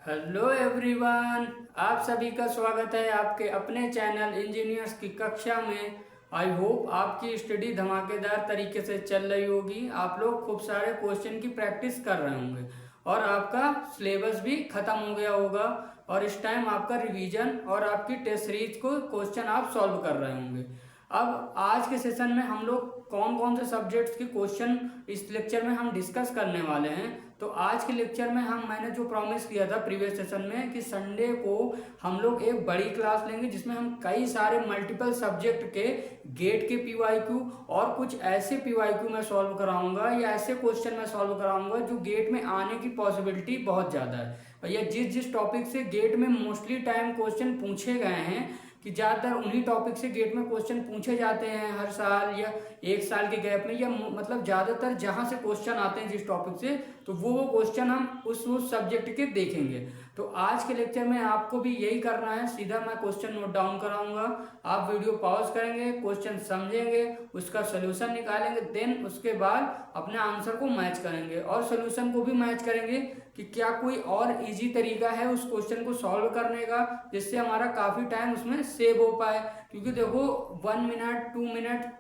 Hello everyone, आप सभी का स्वागत है आपके अपने चैनल इंजीनियर्स की कक्षा में। आई होप आपकी स्टडी धमाकेदार तरीके से चल रही होगी। आप लोग खूब सारे क्वेश्चन की प्रैक्टिस कर रहे होंगे और आपका सिलेबस भी खत्म हो गया होगा और इस टाइम आपका रिवीजन और आपकी टेस्ट सीरीज को क्वेश्चन आप सॉल्व कर रहे होंगे। अब आज के सेशन में हम लोग कौन कौन से सब्जेक्ट्स के क्वेश्चन इस लेक्चर में हम डिस्कस करने वाले हैं। तो आज के लेक्चर में मैंने जो प्रॉमिस किया था प्रीवियस सेशन में कि संडे को हम लोग एक बड़ी क्लास लेंगे जिसमें हम कई सारे मल्टीपल सब्जेक्ट के गेट के पीवाईक्यू और कुछ ऐसे पीवाईक्यू मैं सॉल्व कराऊंगा या ऐसे क्वेश्चन मैं सॉल्व कराऊंगा जो गेट में आने की पॉसिबिलिटी बहुत ज़्यादा है। भैया जिस जिस टॉपिक से गेट में मोस्टली टाइम क्वेश्चन पूछे गए हैं कि ज़्यादातर उन्हीं टॉपिक से गेट में क्वेश्चन पूछे जाते हैं हर साल या एक साल के गैप में, या मतलब ज़्यादातर जहाँ से क्वेश्चन आते हैं जिस टॉपिक से, तो वो क्वेश्चन हम उस सब्जेक्ट के देखेंगे। तो आज के लेक्चर में आपको भी यही करना है, सीधा मैं क्वेश्चन नोट डाउन कराऊंगा, आप वीडियो पॉज करेंगे, क्वेश्चन समझेंगे, उसका सोल्यूशन निकालेंगे, देन उसके बाद अपने आंसर को मैच करेंगे और सोल्यूशन को भी मैच करेंगे कि क्या कोई और इजी तरीका है उस क्वेश्चन को सॉल्व करने का जिससे हमारा काफ़ी टाइम उसमें सेव हो पाए। क्योंकि देखो 1 मिनट 2 मिनट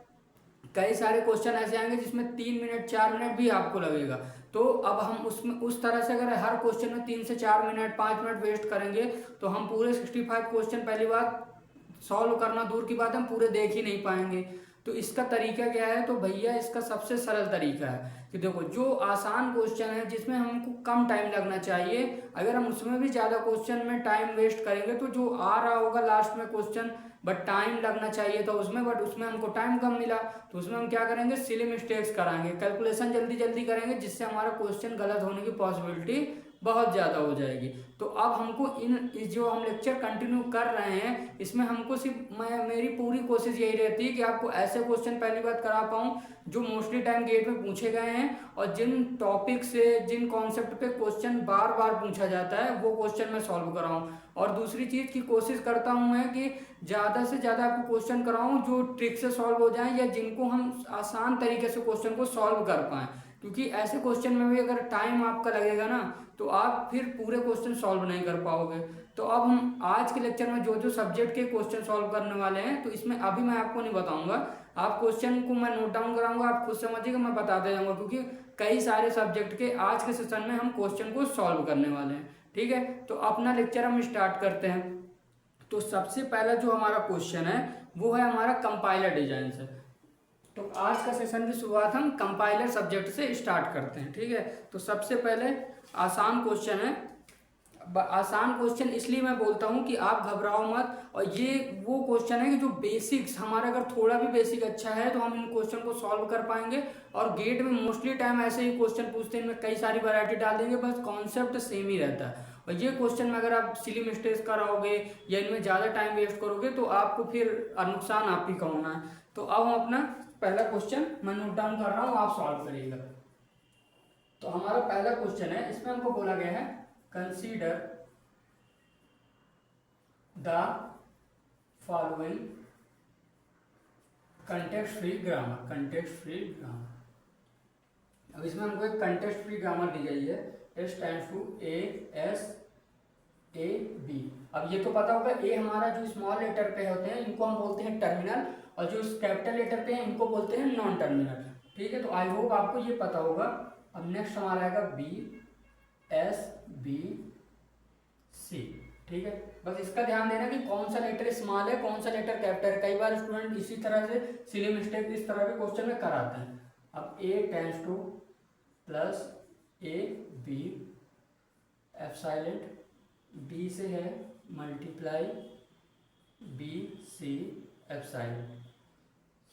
कई सारे क्वेश्चन ऐसे आएंगे जिसमें 3 मिनट 4 मिनट भी आपको लगेगा। तो अब हम उसमें उस तरह से अगर हर क्वेश्चन में 3 से 4 मिनट 5 मिनट वेस्ट करेंगे तो हम पूरे 65 क्वेश्चन पहली बात सॉल्व करना दूर की बात है, हम पूरे देख ही नहीं पाएंगे। तो इसका तरीका क्या है, तो भैया इसका सबसे सरल तरीका है कि देखो जो आसान क्वेश्चन है जिसमें हमको कम टाइम लगना चाहिए, अगर हम उसमें भी ज़्यादा क्वेश्चन में टाइम वेस्ट करेंगे तो जो आ रहा होगा लास्ट में क्वेश्चन बट टाइम लगना चाहिए था उसमें, बट उसमें हमको टाइम कम मिला, तो उसमें हम क्या करेंगे, सिली मिस्टेक्स कराएंगे, कैलकुलेशन जल्दी जल्दी करेंगे जिससे हमारा क्वेश्चन गलत होने की पॉसिबिलिटी बहुत ज़्यादा हो जाएगी। तो अब हमको इस जो हम लेक्चर कंटिन्यू कर रहे हैं इसमें हमको सिर्फ मेरी पूरी कोशिश यही रहती है कि आपको ऐसे क्वेश्चन पहली बात करा पाऊँ जो मोस्टली टाइम गेट में पूछे गए हैं और जिन टॉपिक से जिन कॉन्सेप्ट पे क्वेश्चन बार बार पूछा जाता है वो क्वेश्चन मैं सॉल्व कराऊं। और दूसरी चीज़ की कोशिश करता हूं मैं कि ज़्यादा से ज़्यादा आपको क्वेश्चन कराऊं जो ट्रिक से सॉल्व हो जाएं या जिनको हम आसान तरीके से क्वेश्चन को सॉल्व कर पाएं, क्योंकि ऐसे क्वेश्चन में भी अगर टाइम आपका लगेगा ना तो आप फिर पूरे क्वेश्चन सॉल्व नहीं कर पाओगे। तो अब हम आज के लेक्चर में जो जो सब्जेक्ट के क्वेश्चन सॉल्व करने वाले हैं तो इसमें अभी मैं आपको नहीं बताऊंगा, आप क्वेश्चन को मैं नोट डाउन कराऊंगा, आप खुद समझिएगा, मैं बताते जाऊंगा, क्योंकि कई सारे सब्जेक्ट के आज के सेशन में हम क्वेश्चन को सॉल्व करने वाले हैं। ठीक है, तो अपना लेक्चर हम स्टार्ट करते हैं। तो सबसे पहला जो हमारा क्वेश्चन है वो है हमारा कंपाइलर डिजाइन से। तो आज का सेशन की शुरुआत हम कंपाइलर सब्जेक्ट से स्टार्ट करते हैं। ठीक है, तो सबसे पहले आसान क्वेश्चन है। आसान क्वेश्चन इसलिए मैं बोलता हूं कि आप घबराओ मत, और ये वो क्वेश्चन है कि जो बेसिक्स हमारा अगर थोड़ा भी बेसिक अच्छा है तो हम इन क्वेश्चन को सॉल्व कर पाएंगे। और गेट में मोस्टली टाइम ऐसे ही क्वेश्चन पूछते हैं, इनमें कई सारी वैरायटी डाल देंगे, बस कॉन्सेप्ट सेम ही रहता है। और ये क्वेश्चन में अगर आप सिली मिस्टेक्स कराओगे या इनमें ज़्यादा टाइम वेस्ट करोगे तो आपको फिर नुकसान आप ही का होना है। तो अब हम अपना पहला क्वेश्चन मैं नोट डाउन कर रहा हूँ, आप सॉल्व करिएगा। तो हमारा पहला क्वेश्चन है, इसमें हमको बोला गया है consider the following context free grammar. Context free grammar, अब इसमें हमको एक कंटेक्स्ट फ्री ग्रामर दी गई है, S stands to A S A B. अब ये तो पता होगा ए हमारा जो स्मॉल लेटर पे होते हैं इनको हम बोलते हैं टर्मिनल, और जो कैपिटल लेटर पे हैं इनको बोलते हैं नॉन टर्मिनल। ठीक है, तो आई होप आपको ये पता होगा। अब नेक्स्ट हमारा आएगा बी एस बी सी। ठीक है, बस इसका ध्यान देना कि कौन सा लेटर स्मॉल है कौन सा लेटर कैपिटल है, कई बार स्टूडेंट इसी तरह से सिली मिस्टेक इस तरह के क्वेश्चन में कराते हैं। अब ए टेंस two plus A B F silent, B से है multiply B C F silent,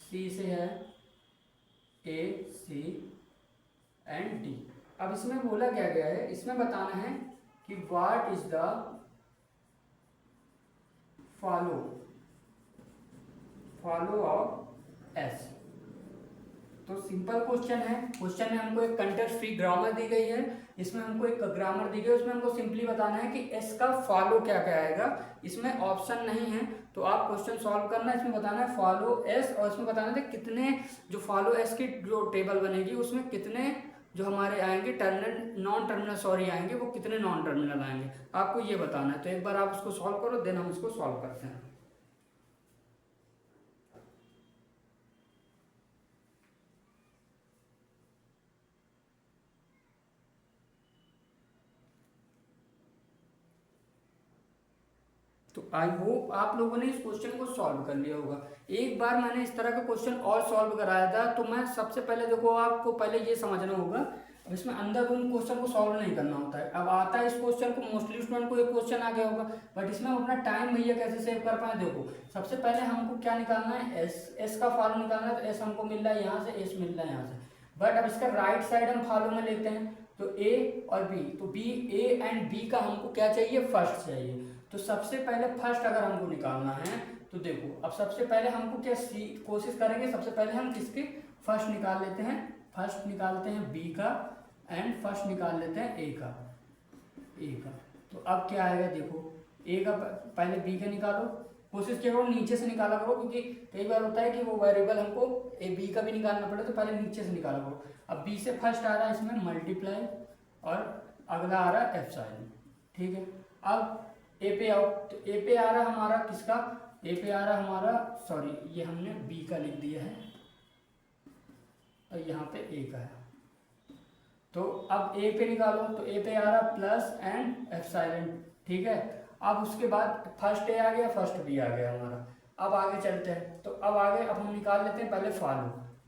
C से है ए सी एंड डी। अब इसमें बोला क्या गया है, इसमें बताना है कि what is the follow of S. तो सिंपल क्वेश्चन है, क्वेश्चन में हमको एक कंटेक्स्ट फ्री ग्रामर दी गई है, इसमें हमको एक ग्रामर दी गई है, उसमें हमको सिंपली बताना है कि एस का फॉलो क्या क्या आएगा। इसमें ऑप्शन नहीं है तो आप क्वेश्चन सॉल्व करना, इसमें बताना है फॉलो एस, और इसमें बताना है कितने जो फॉलो एस की जो टेबल बनेगी उसमें कितने जो हमारे आएंगे टर्मिनल नॉन टर्मिनल सॉरी आएंगे वो कितने नॉन टर्मिनल आएंगे आपको ये बताना है। तो एक बार आप उसको सॉल्व करो, देन हम इसको सॉल्व करते हैं। तो आई होप आप लोगों ने इस क्वेश्चन को सॉल्व कर लिया होगा। एक बार मैंने इस तरह का क्वेश्चन और सॉल्व कराया था, तो मैं सबसे पहले देखो आपको पहले ये समझना होगा, अब इसमें अंदर उन क्वेश्चन को सॉल्व नहीं करना होता है। अब आता है इस क्वेश्चन को मोस्टली स्टूडेंट को एक क्वेश्चन आ गया होगा, बट इसमें हम अपना टाइम भैया कैसे सेव कर पाए। देखो सबसे पहले हमको क्या निकालना है, एस का फॉलो निकालना है। तो एस हमको मिल रहा है यहाँ से, एस मिल रहा है यहाँ से, बट अब इसका राइट साइड हम फॉलो में लेते हैं तो ए और बी, तो बी ए एंड बी का हमको क्या चाहिए, फर्स्ट चाहिए। तो सबसे पहले फर्स्ट अगर हमको निकालना है तो देखो अब सबसे पहले हमको क्या कोशिश करेंगे, सबसे पहले हम किसके फर्स्ट निकाल लेते हैं, फर्स्ट निकालते हैं बी का एंड फर्स्ट निकाल लेते हैं ए का। तो अब क्या आएगा, देखो ए का पहले बी का निकालो, कोशिश किया करो नीचे से निकाला करो, क्योंकि कई बार होता है कि वो वेरिएबल हमको ए बी का भी निकालना पड़े, तो पहले नीचे से निकाला करो। अब बी से फर्स्ट आ रहा है इसमें मल्टीप्लाई और अगला आ रहा है एप्सिलॉन, ठीक है। अब ए पे आओ, तो ए पे आ रहा हमारा किसका, ए पे आ रहा हमारा सॉरी ये हमने बी का लिख दिया है और यहाँ पे ए का है। तो अब ए पे निकालो, तो ए पे आ रहा प्लस एंड एप्सिलॉन, ठीक है। अब उसके बाद फर्स्ट ए आ गया, फर्स्ट बी आ गया हमारा। अब आगे चलते हैं, तो अब आगे अब हम निकाल लेते हैं पहले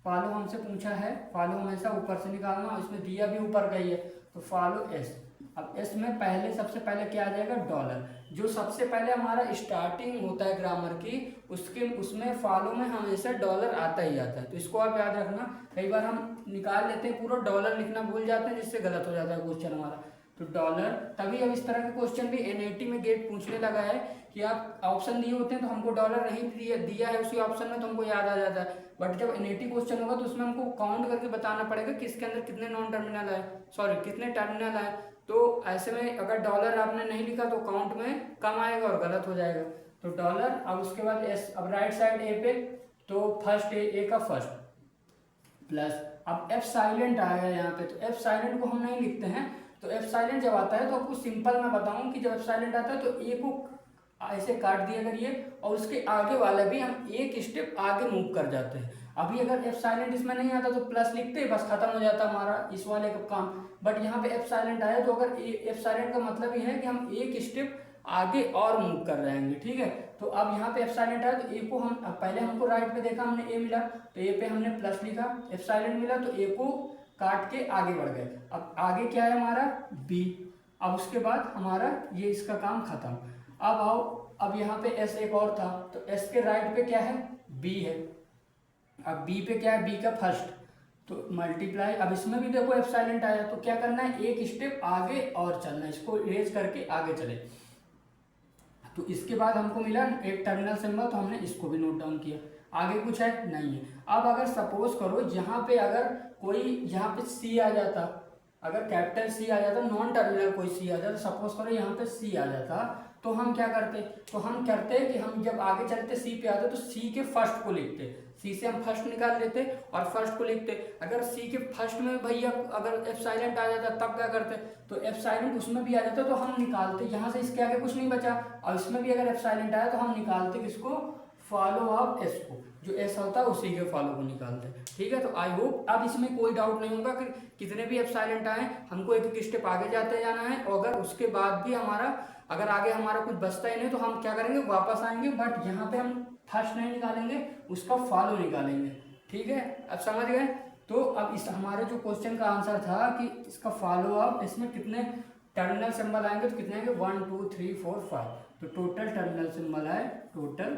फॉलो हमसे पूछा है, फॉलो हमेशा ऊपर से निकालना, इसमें दिया भी ऊपर का ही है, तो फॉलो एस। अब एस में पहले सबसे पहले क्या आ जाएगा, डॉलर। जो सबसे पहले हमारा स्टार्टिंग होता है ग्रामर की, उसमें फॉलो में हमेशा डॉलर आता ही आता है, तो इसको आप याद रखना। कई बार हम निकाल लेते हैं पूरा डॉलर लिखना भूल जाते हैं, जिससे गलत हो जाता है क्वेश्चन हमारा। तो डॉलर, तभी अब इस तरह के क्वेश्चन भी एनआईटी में गेट पूछने लगा है कि आप ऑप्शन दिए होते हैं तो हमको डॉलर नहीं दिया है उसी ऑप्शन में, तो हमको याद आ जाता है। बट जब एनआईटी क्वेश्चन होगा तो उसमें हमको काउंट करके बताना पड़ेगा किसके अंदर कितने नॉन टर्मिनल आए, सॉरी कितने टर्मिनल आए। तो ऐसे में अगर डॉलर आपने नहीं लिखा तो काउंट में कम आएगा और गलत हो जाएगा। तो डॉलर, अब उसके बाद एस, अब राइट साइड ए पे, तो फर्स्ट ए का फर्स्ट प्लस, अब एफ साइलेंट आएगा यहाँ पे, तो एफ साइलेंट को हम नहीं लिखते हैं। तो एफ साइलेंट जब आता है तो आपको सिंपल मैं बताऊं कि जब एफ साइलेंट आता है तो ए को ऐसे काट दिया करिए और उसके आगे वाला भी हम एक स्टेप आगे मूव कर जाते हैं। अभी अगर एफ साइलेंट इसमें नहीं आता तो प्लस लिखते बस खत्म हो जाता हमारा इस वाले का काम, बट यहाँ पे एफ साइलेंट आया तो अगर एफ साइलेंट का मतलब ये है कि हम एक स्टेप आगे और मूव कर रहे हैं, ठीक है। तो अब यहाँ पे एफ साइलेंट आया तो ए को हम पहले हमको राइट पे देखा हमने ए मिला तो ए पे हमने प्लस लिखा, एफ साइलेंट मिला तो ए को काट के आगे बढ़ गए। अब आगे क्या है हमारा बी, अब उसके बाद हमारा ये इसका काम खत्म। अब आओ, अब यहाँ पे एस एक और था, तो एस के राइट पे क्या है, बी है। अब बी पे क्या है, बी का फर्स्ट, तो मल्टीप्लाई, अब इसमें भी देखो एफ साइलेंट आया तो क्या करना है, एक स्टेप आगे और चलना है, इसको इरेज करके आगे चले। तो इसके बाद हमको मिला एक टर्मिनल सिंबल, तो हमने इसको भी नोट डाउन किया। आगे कुछ है नहीं है। अब अगर सपोज करो यहाँ पे अगर कोई यहाँ पे सी आ जाता, अगर कैपिटल सी आ जाता, नॉन टर्मिनल कोई सी आ जाता, सपोज करो यहाँ पे सी आ जाता, तो हम क्या करते, तो हम करते कि हम जब आगे चलते सी पे आते तो सी के फर्स्ट को लिखते, सी से हम फर्स्ट निकाल लेते और फर्स्ट को लिखते। अगर सी के फर्स्ट में भैया अगर एफ साइलेंट आ जाता तब क्या करते, तो एफ साइलेंट उसमें भी आ जाता तो हम निकालते, यहाँ से इसके आगे कुछ नहीं बचा, और इसमें भी अगर एफ साइलेंट आया तो हम निकालते किसको, फॉलो ऑफ एस को, जो एस होता है उसी के फॉलो को निकालते हैं, ठीक है। तो आई होप अब इसमें कोई डाउट नहीं होगा कि कितने भी एफ साइलेंट आए हमको एक एक स्टेप आगे जाते जाना है, और अगर उसके बाद भी हमारा अगर आगे हमारा कुछ बचता ही नहीं तो हम क्या करेंगे, वापस आएंगे, बट यहाँ पे हम फर्स्ट नहीं निकालेंगे, उसका फॉलो निकालेंगे, ठीक है। अब समझ गए। तो अब इस हमारे जो क्वेश्चन का आंसर था कि इसका फॉलो अप, इसमें कितने टर्मिनल सिंबल आएंगे, तो कितने आएंगे 1 2 3 4 5, तो टोटल टर्मिनल सिंबल आए टोटल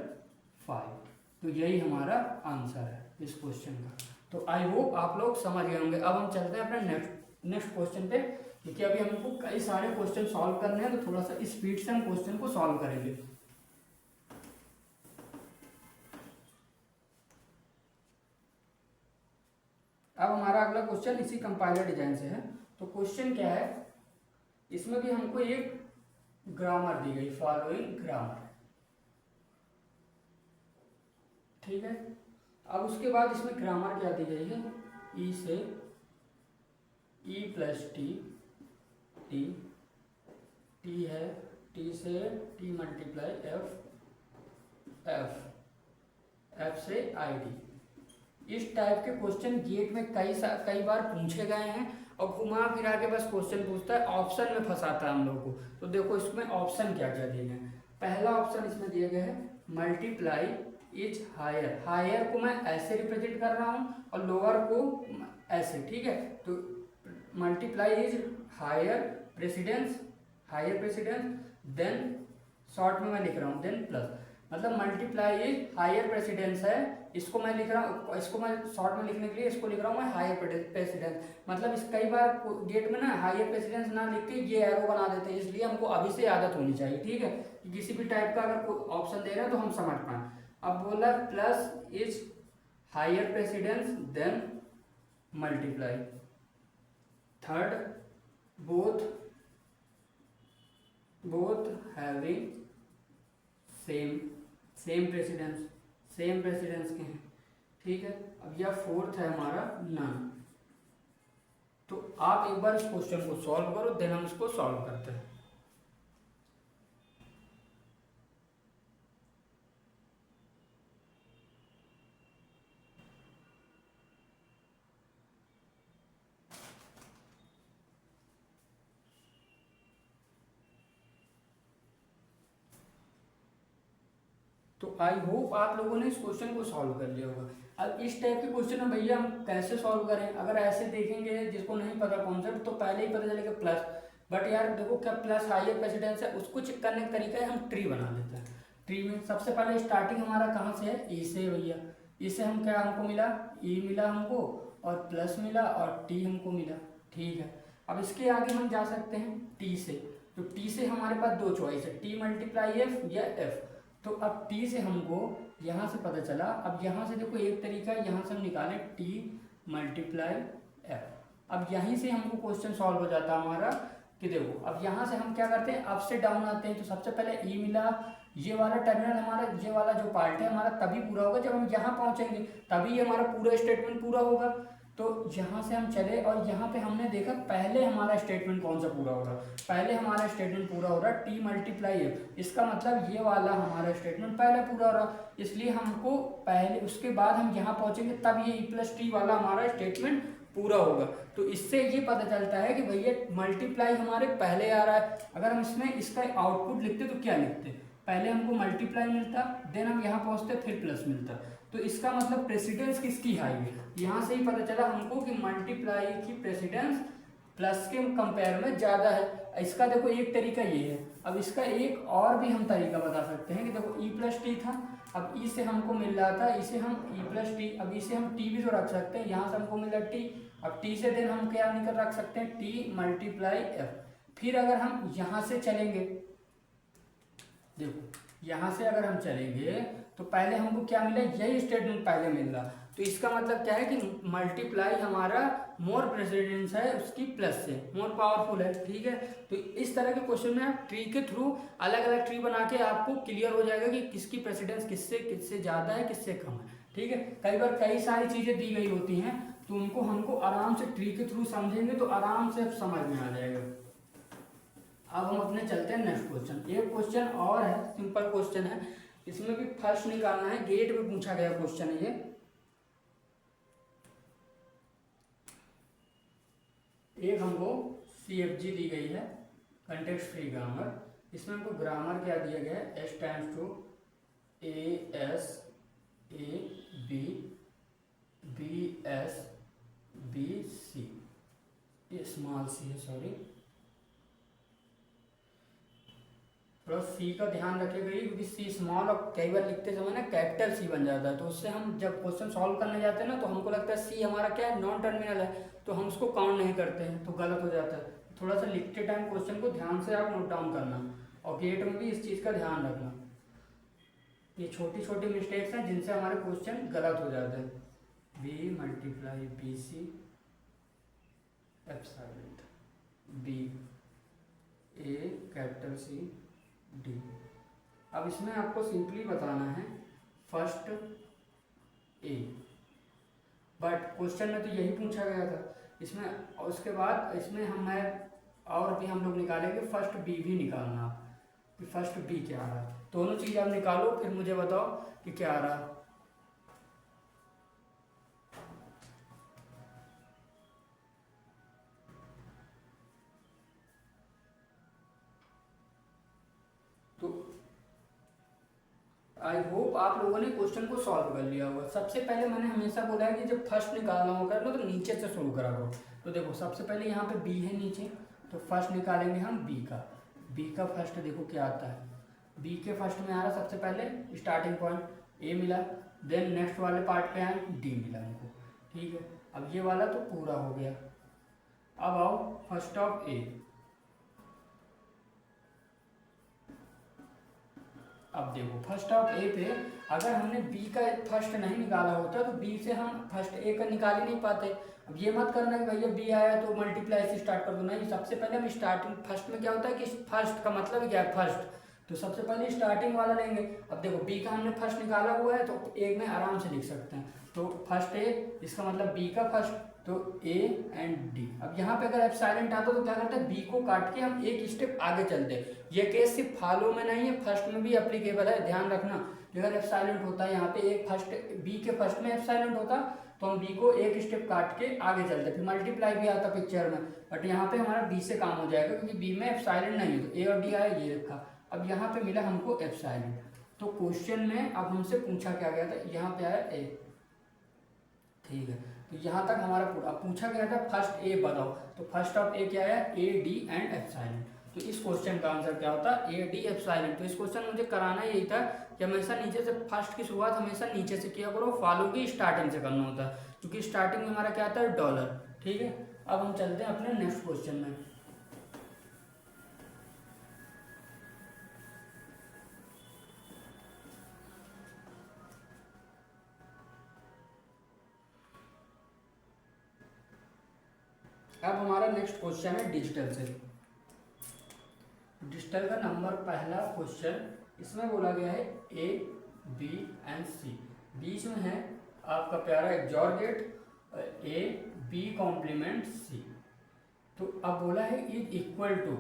5। तो यही हमारा आंसर है इस क्वेश्चन का। तो आई होप आप लोग समझ गए होंगे। अब हम चलते हैं अपने नेक्स्ट क्वेश्चन पे, क्योंकि अभी हमको कई सारे क्वेश्चन सॉल्व करने हैं, तो थोड़ा सा स्पीड से हम क्वेश्चन को सॉल्व करेंगे। अब हमारा अगला क्वेश्चन इसी कंपाइलर डिजाइन से है। तो क्वेश्चन क्या है, इसमें भी हमको एक ग्रामर दी गई, फॉलोइंग ग्रामर, ठीक है। अब उसके बाद इसमें ग्रामर क्या दी गई है, ई से E plus T, T T है, टी से टी मल्टीप्लाई एफ, एफ से आई डी। इस टाइप के क्वेश्चन गेट में कई बार पूछे गए हैं और घुमा फिरा के बस क्वेश्चन पूछता है, ऑप्शन में फंसाता है हम लोग को। तो देखो इसमें ऑप्शन क्या क्या दिए गए हैं। पहला ऑप्शन इसमें दिया गया है मल्टीप्लाई इज हायर, हायर को मैं ऐसे रिप्रेजेंट कर रहा हूँ और लोअर को ऐसे, ठीक है। तो multiply is higher precedence, higher precedence, then short में मैं लिख रहा हूँ देन प्लस, मतलब मल्टीप्लाई इज हायर प्रेसिडेंस है, इसको मैं लिख रहा हूँ, इसको मैं शॉर्ट में लिखने के लिए इसको लिख रहा हूँ मैं हायर प्रेसिडेंस। मतलब इस कई बार गेट में ना हायर प्रेसिडेंस ना लिख के ये एरो बना देते हैं, इसलिए हमको अभी से आदत होनी चाहिए, ठीक है, कि किसी भी टाइप का अगर ऑप्शन दे रहे हैं तो हम समझ पाए। अब बोला plus is higher precedence than multiply, third both having same precedence के हैं, ठीक है। अब यह फोर्थ है हमारा नन। तो आप एक बार इस क्वेश्चन को सॉल्व करो, देन हम इसको सॉल्व करते हैं। तो आई होप आप लोगों ने इस क्वेश्चन को सॉल्व कर लिया होगा। अब इस टाइप के क्वेश्चन में भैया हम कैसे सॉल्व करें, अगर ऐसे देखेंगे जिसको नहीं पता कॉन्सेप्ट तो पहले ही पता चलेगा प्लस, बट यार देखो क्या प्लस हायर प्रेसिडेंस है, उसको चेक करने का तरीका है हम ट्री बना लेते हैं। ट्री में सबसे पहले स्टार्टिंग हमारा कहाँ से है, ई से भैया, इससे हम क्या हमको मिला, ई मिला हमको और प्लस मिला और टी हमको मिला, ठीक है। अब इसके आगे हम जा सकते हैं टी से, तो टी से हमारे पास दो चॉइस है, टी मल्टीप्लाई एफ या एफ। तो अब टी से हमको यहाँ से पता चला, अब यहाँ से देखो एक तरीका यहाँ से हम निकालें टी मल्टीप्लाई एफ। अब यहीं से हमको क्वेश्चन सॉल्व हो जाता है हमारा कि देखो अब यहाँ से हम क्या करते हैं, अप से डाउन आते हैं। तो सबसे पहले ई मिला, ये वाला टर्मिनल हमारा, ये वाला जो पार्ट है हमारा तभी पूरा होगा जब हम यहाँ पहुँचेंगे, तभी ये हमारा पूरा स्टेटमेंट पूरा होगा। तो यहाँ से हम चले और यहाँ पे हमने देखा पहले हमारा स्टेटमेंट कौन सा पूरा हो रहा, पहले हमारा स्टेटमेंट पूरा हो रहा टी मल्टीप्लाई एफ। इसका मतलब ये वाला हमारा स्टेटमेंट पहले पूरा हो रहा, इसलिए हमको पहले, उसके बाद हम यहाँ पहुँचेंगे तब ये ई प्लस टी वाला हमारा स्टेटमेंट पूरा होगा। तो इससे ये पता चलता है कि भैया मल्टीप्लाई हमारे पहले आ रहा है। अगर हम इसमें इसका आउटपुट लिखते तो क्या लिखते, पहले हमको मल्टीप्लाई मिलता, देन हम यहाँ पहुँचते फिर प्लस मिलता। तो इसका मतलब प्रेसिडेंस किसकी हाई है, यहाँ से ही पता चला हमको कि मल्टीप्लाई की प्रेसिडेंस प्लस के कंपेयर में ज़्यादा है। इसका देखो एक तरीका ये है। अब इसका एक और भी हम तरीका बता सकते हैं कि देखो ई प्लस टी था, अब ई से हमको मिल रहा था, इसे हम ई प्लस टी, अब इसे हम टी भी तो रख सकते हैं, यहाँ से हमको मिला टी, अब टी से देन हम क्या निकल रख सकते हैं टी मल्टीप्लाई एफ। फिर अगर हम यहाँ से चलेंगे, देखो यहाँ से अगर हम चलेंगे तो पहले हमको क्या मिला, यही स्टेटमेंट पहले मिल रहा। तो इसका मतलब क्या है कि मल्टीप्लाई हमारा मोर प्रेसिडेंस है उसकी प्लस से, मोर पावरफुल है, ठीक है। तो इस तरह के क्वेश्चन में आप ट्री के थ्रू अलग अलग ट्री बना के आपको क्लियर हो जाएगा कि किसकी प्रेसिडेंस किससे ज़्यादा है किससे कम है, ठीक है। कई बार कई सारी चीज़ें दी गई होती हैं तो उनको हमको आराम से ट्री के थ्रू समझेंगे तो आराम से समझ में आ जाएगा। अब हम अपने चलते हैं नेक्स्ट क्वेश्चन। एक क्वेश्चन और है, सिंपल क्वेश्चन है, इसमें भी फर्स्ट निकालना है, गेट में पूछा गया क्वेश्चन है ये। एक हमको CFG दी गई है, कंटेक्स्ट फ्री ग्रामर। इसमें हमको ग्रामर क्या दिया गया है, S times two AS AB BS BC, ये स्मॉल सी है, सॉरी थोड़ा सी का ध्यान रखिएगा क्योंकि सी स्मॉल और कई बार लिखते समय ना कैपिटल सी बन जाता है, तो उससे हम जब क्वेश्चन सॉल्व करने जाते हैं ना तो हमको लगता है सी हमारा क्या है, नॉन टर्मिनल है, तो हम उसको काउंट नहीं करते हैं तो गलत हो जाता है। थोड़ा सा लिखते टाइम क्वेश्चन को ध्यान से आप नोट डाउन करना और गेट में भी इस चीज़ का ध्यान रखना। ये छोटी छोटी मिस्टेक्स हैं जिनसे हमारे क्वेश्चन गलत हो जाते हैं। B multiply BC epsilon B A capital C D। अब इसमें आपको सिंपली बताना है फर्स्ट A, बट क्वेश्चन में तो यही पूछा गया था इसमें उसके बाद इसमें और भी हम लोग निकालेंगे फर्स्ट बी भी निकालना, कि फर्स्ट बी क्या आ रहा है। दोनों चीज़ आप निकालो फिर मुझे बताओ कि क्या आ रहा है। तो आई होप आप लोगों ने क्वेश्चन को सॉल्व कर लिया होगा। सबसे पहले मैंने हमेशा बोला है कि जब फर्स्ट निकालना होगा ना तो नीचे से शुरू करा करो। तो देखो सबसे पहले यहाँ पे बी है नीचे, तो फर्स्ट निकालेंगे हम बी का फर्स्ट देखो क्या आता है। बी के फर्स्ट में आ रहा सबसे पहले स्टार्टिंग पॉइंट ए मिला, देन नेक्स्ट वाले पार्ट पे आए डी मिला हमको, ठीक है। अब ये वाला तो पूरा हो गया। अब आओ फर्स्ट ऑफ ए। अब देखो फर्स्ट ऑफ ए पे अगर हमने बी का फर्स्ट नहीं निकाला होता तो बी से हम फर्स्ट ए का निकाल ही नहीं पाते। अब ये मत करना कि भैया बी आया तो मल्टीप्लाई से स्टार्ट कर दो, नहीं। सबसे पहले हम स्टार्टिंग फर्स्ट में क्या होता है कि फर्स्ट का मतलब क्या है फर्स्ट, तो सबसे पहले स्टार्टिंग वाला लेंगे। अब देखो बी का हमने फर्स्ट निकाला हुआ है तो एक में आराम से लिख सकते हैं, तो फर्स्ट ए इसका मतलब बी का फर्स्ट, तो ए एंड डी। अब यहाँ पे अगर एप्सिलॉन आता तो क्या करते हैं, बी को काट के हम एक स्टेप आगे चलते हैं। ये केस सिर्फ फॉलो में नहीं है, फर्स्ट में भी एप्लीकेबल है, ध्यान रखना। अगर एप्सिलॉन होता है यहाँ पे एक फर्स्ट बी के फर्स्ट में एप्सिलॉन होता तो हम बी को एक स्टेप काट के आगे चलते, फिर मल्टीप्लाई भी आता पिक्चर में। बट यहाँ पे हमारा बी से काम हो जाएगा क्योंकि बी में एप्सिलॉन नहीं है, तो ए और डी आया ये रखा। अब यहाँ पे मिला हमको एप्सिलॉन, तो क्वेश्चन में अब हमसे पूछा क्या गया था, यहाँ पे आया ए, ठीक है। तो यहाँ तक हमारा पूरा पूछा गया था फर्स्ट ए बताओ, तो फर्स्ट ऑफ ए क्या आया, ए डी एंड एप्सिलॉन। तो इस क्वेश्चन का आंसर क्या होता है, ए डी एप्सिलॉन। तो इस क्वेश्चन मुझे कराना यही था कि हमेशा नीचे से फर्स्ट की शुरुआत हमेशा नीचे से किया करो, फॉलो की स्टार्टिंग से करना होता है, क्योंकि स्टार्टिंग में हमारा क्या आता है डॉलर, ठीक है। अब हम चलते हैं अपने नेक्स्ट क्वेश्चन में। अब हमारा नेक्स्ट क्वेश्चन है डिजिटल से। डिजिटल का नंबर पहला क्वेश्चन, इसमें बोला गया है ए बी एंड सी, बीच में है आपका प्यारा XOR gate A B complement C. तो अब बोला है इज इक्वल टू